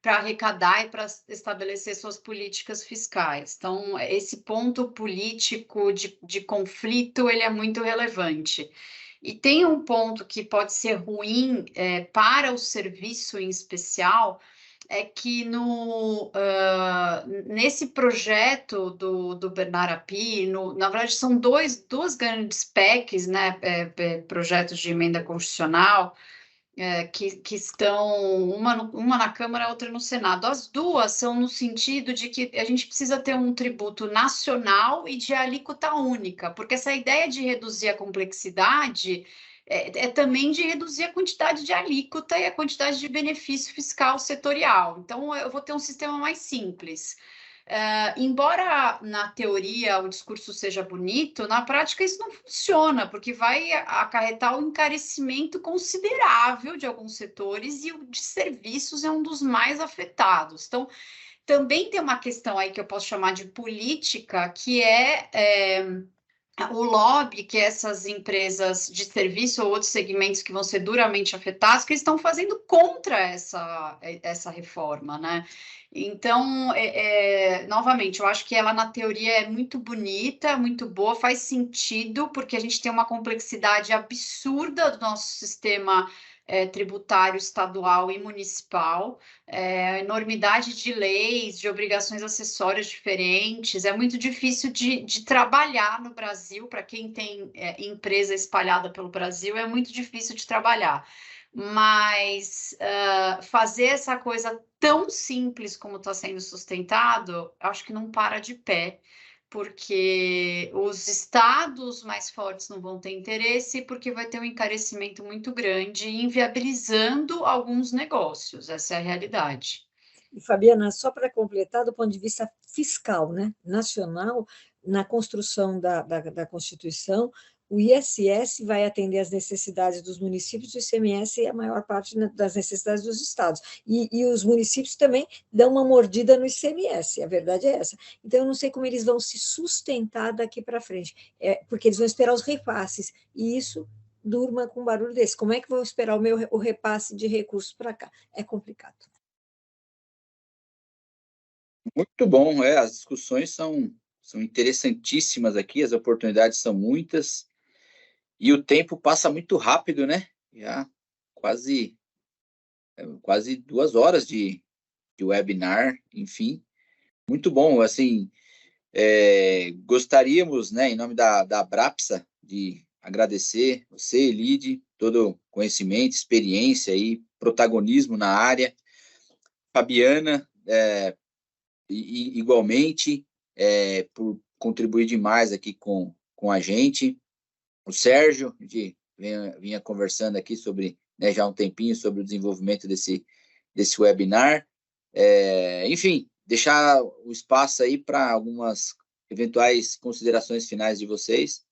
para arrecadar e para estabelecer suas políticas fiscais. Então, esse ponto político de conflito, ele é muito relevante. E tem um ponto que pode ser ruim para o serviço em especial, é que nesse projeto do Bernard Api, na verdade são duas grandes PECs, né, projetos de emenda constitucional, que estão, uma na Câmara, a outra no Senado. As duas são no sentido de que a gente precisa ter um tributo nacional e de alíquota única, porque essa ideia de reduzir a complexidade é também de reduzir a quantidade de alíquota e a quantidade de benefício fiscal setorial. Então, eu vou ter um sistema mais simples. Embora na teoria o discurso seja bonito, na prática isso não funciona, porque vai acarretar um encarecimento considerável de alguns setores e o de serviços é um dos mais afetados. Então, também tem uma questão aí que eu posso chamar de política, que é o lobby que essas empresas de serviço ou outros segmentos que vão ser duramente afetados, que estão fazendo contra essa reforma, né? Então, novamente, eu acho que ela, na teoria, é muito bonita, muito boa, faz sentido, porque a gente tem uma complexidade absurda do nosso sistema tributário estadual e municipal, enormidade de leis, de obrigações acessórias diferentes, é muito difícil de trabalhar no Brasil, para quem tem empresa espalhada pelo Brasil, é muito difícil de trabalhar. Mas fazer essa coisa tão simples como está sendo sustentado, acho que não para de pé, porque os estados mais fortes não vão ter interesse, porque vai ter um encarecimento muito grande, inviabilizando alguns negócios. Essa é a realidade. E, Fabiana, só para completar, do ponto de vista fiscal, né, nacional, na construção da Constituição, o ISS vai atender às necessidades dos municípios, o ICMS é a maior parte das necessidades dos estados. E os municípios também dão uma mordida no ICMS, a verdade é essa. Então, eu não sei como eles vão se sustentar daqui para frente, porque eles vão esperar os repasses, e isso durma com um barulho desse. Como é que vão esperar o repasse de recursos para cá? É complicado. Muito bom, as discussões são interessantíssimas aqui, as oportunidades são muitas, e o tempo passa muito rápido, né? Já quase 2 horas de webinar, enfim, muito bom, assim, gostaríamos, né, em nome da Abrapsa, de agradecer você, Elide, todo o conhecimento, experiência e protagonismo na área, Fabiana, igualmente, por contribuir demais aqui com a gente. O Sérgio, a gente vinha conversando aqui sobre, né, já há um tempinho, sobre o desenvolvimento desse webinar. Enfim, deixar o espaço aí para algumas eventuais considerações finais de vocês.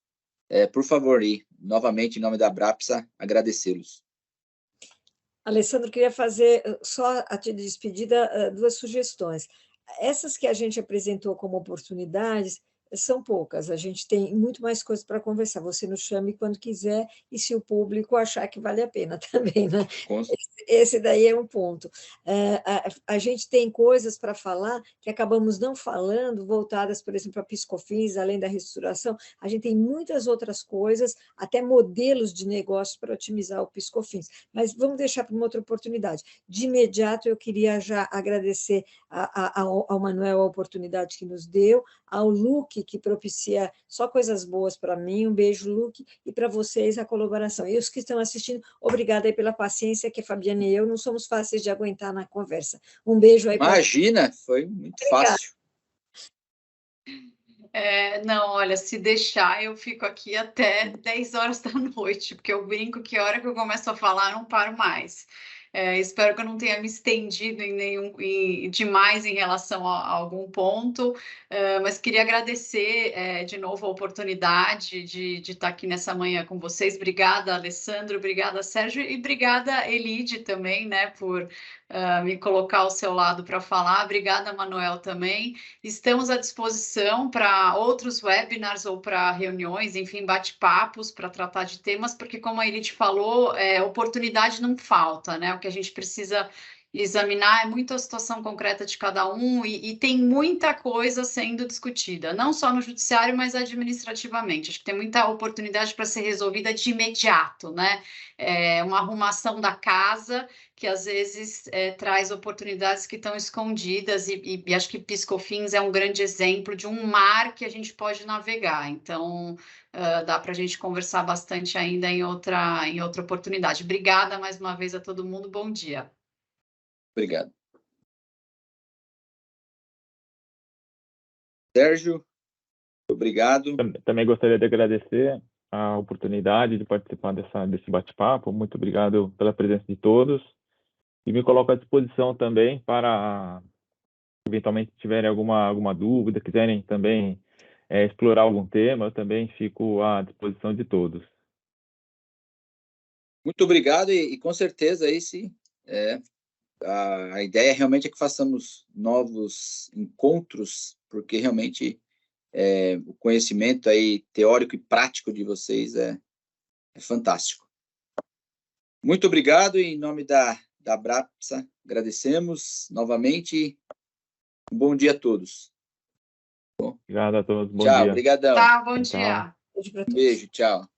Por favor, e novamente, em nome da Abrapsa, agradecê-los. Alessandro, queria fazer, só a título de despedida, 2 sugestões. Essas que a gente apresentou como oportunidades são poucas, a gente tem muito mais coisas para conversar. Você nos chame quando quiser e se o público achar que vale a pena também, né? Esse daí é um ponto. A gente tem coisas para falar que acabamos não falando, voltadas, por exemplo, a PIS/COFINS, além da reestruturação, a gente tem muitas outras coisas, até modelos de negócio para otimizar o PIS/COFINS, mas vamos deixar para uma outra oportunidade. De imediato, eu queria já agradecer ao Manuel a oportunidade que nos deu, ao Luque, que propicia só coisas boas para mim. Um beijo, Luque, e para vocês a colaboração. E os que estão assistindo, obrigada aí pela paciência, que a Fabiana e eu não somos fáceis de aguentar na conversa. Um beijo aí. Imagina, foi muito fácil. Não, olha, se deixar, eu fico aqui até 10 horas da noite, porque eu brinco que a hora que eu começo a falar, eu não paro mais. Espero que eu não tenha me estendido demais em relação a algum ponto, mas queria agradecer de novo a oportunidade de estar aqui nessa manhã com vocês. Obrigada, Alessandro, obrigada, Sérgio, e obrigada, Elide, também, né, por me colocar ao seu lado para falar. Obrigada, Manuel, também. Estamos à disposição para outros webinars ou para reuniões, enfim, bate-papos para tratar de temas, porque, como a Elide falou, oportunidade não falta, né? O que a gente precisa examinar é muito a situação concreta de cada um e tem muita coisa sendo discutida, não só no judiciário, mas administrativamente. Acho que tem muita oportunidade para ser resolvida de imediato, né? Uma arrumação da casa que às vezes traz oportunidades que estão escondidas e acho que PiscoFins é um grande exemplo de um mar que a gente pode navegar. Então, dá para a gente conversar bastante ainda em outra oportunidade. Obrigada mais uma vez a todo mundo. Bom dia. Obrigado. Sérgio, obrigado. Também gostaria de agradecer a oportunidade de participar desse bate-papo. Muito obrigado pela presença de todos. E me coloco à disposição também para, eventualmente, tiverem alguma dúvida, quiserem também explorar algum tema, eu também fico à disposição de todos. Muito obrigado e com certeza a ideia realmente é que façamos novos encontros, porque realmente o conhecimento aí teórico e prático de vocês é fantástico. Muito obrigado e em nome da Abrapsa, agradecemos novamente. Um bom dia a todos. Obrigado a todos. Bom tchau, dia. obrigadão. Tá, bom dia. Beijo para todos. Beijo, tchau.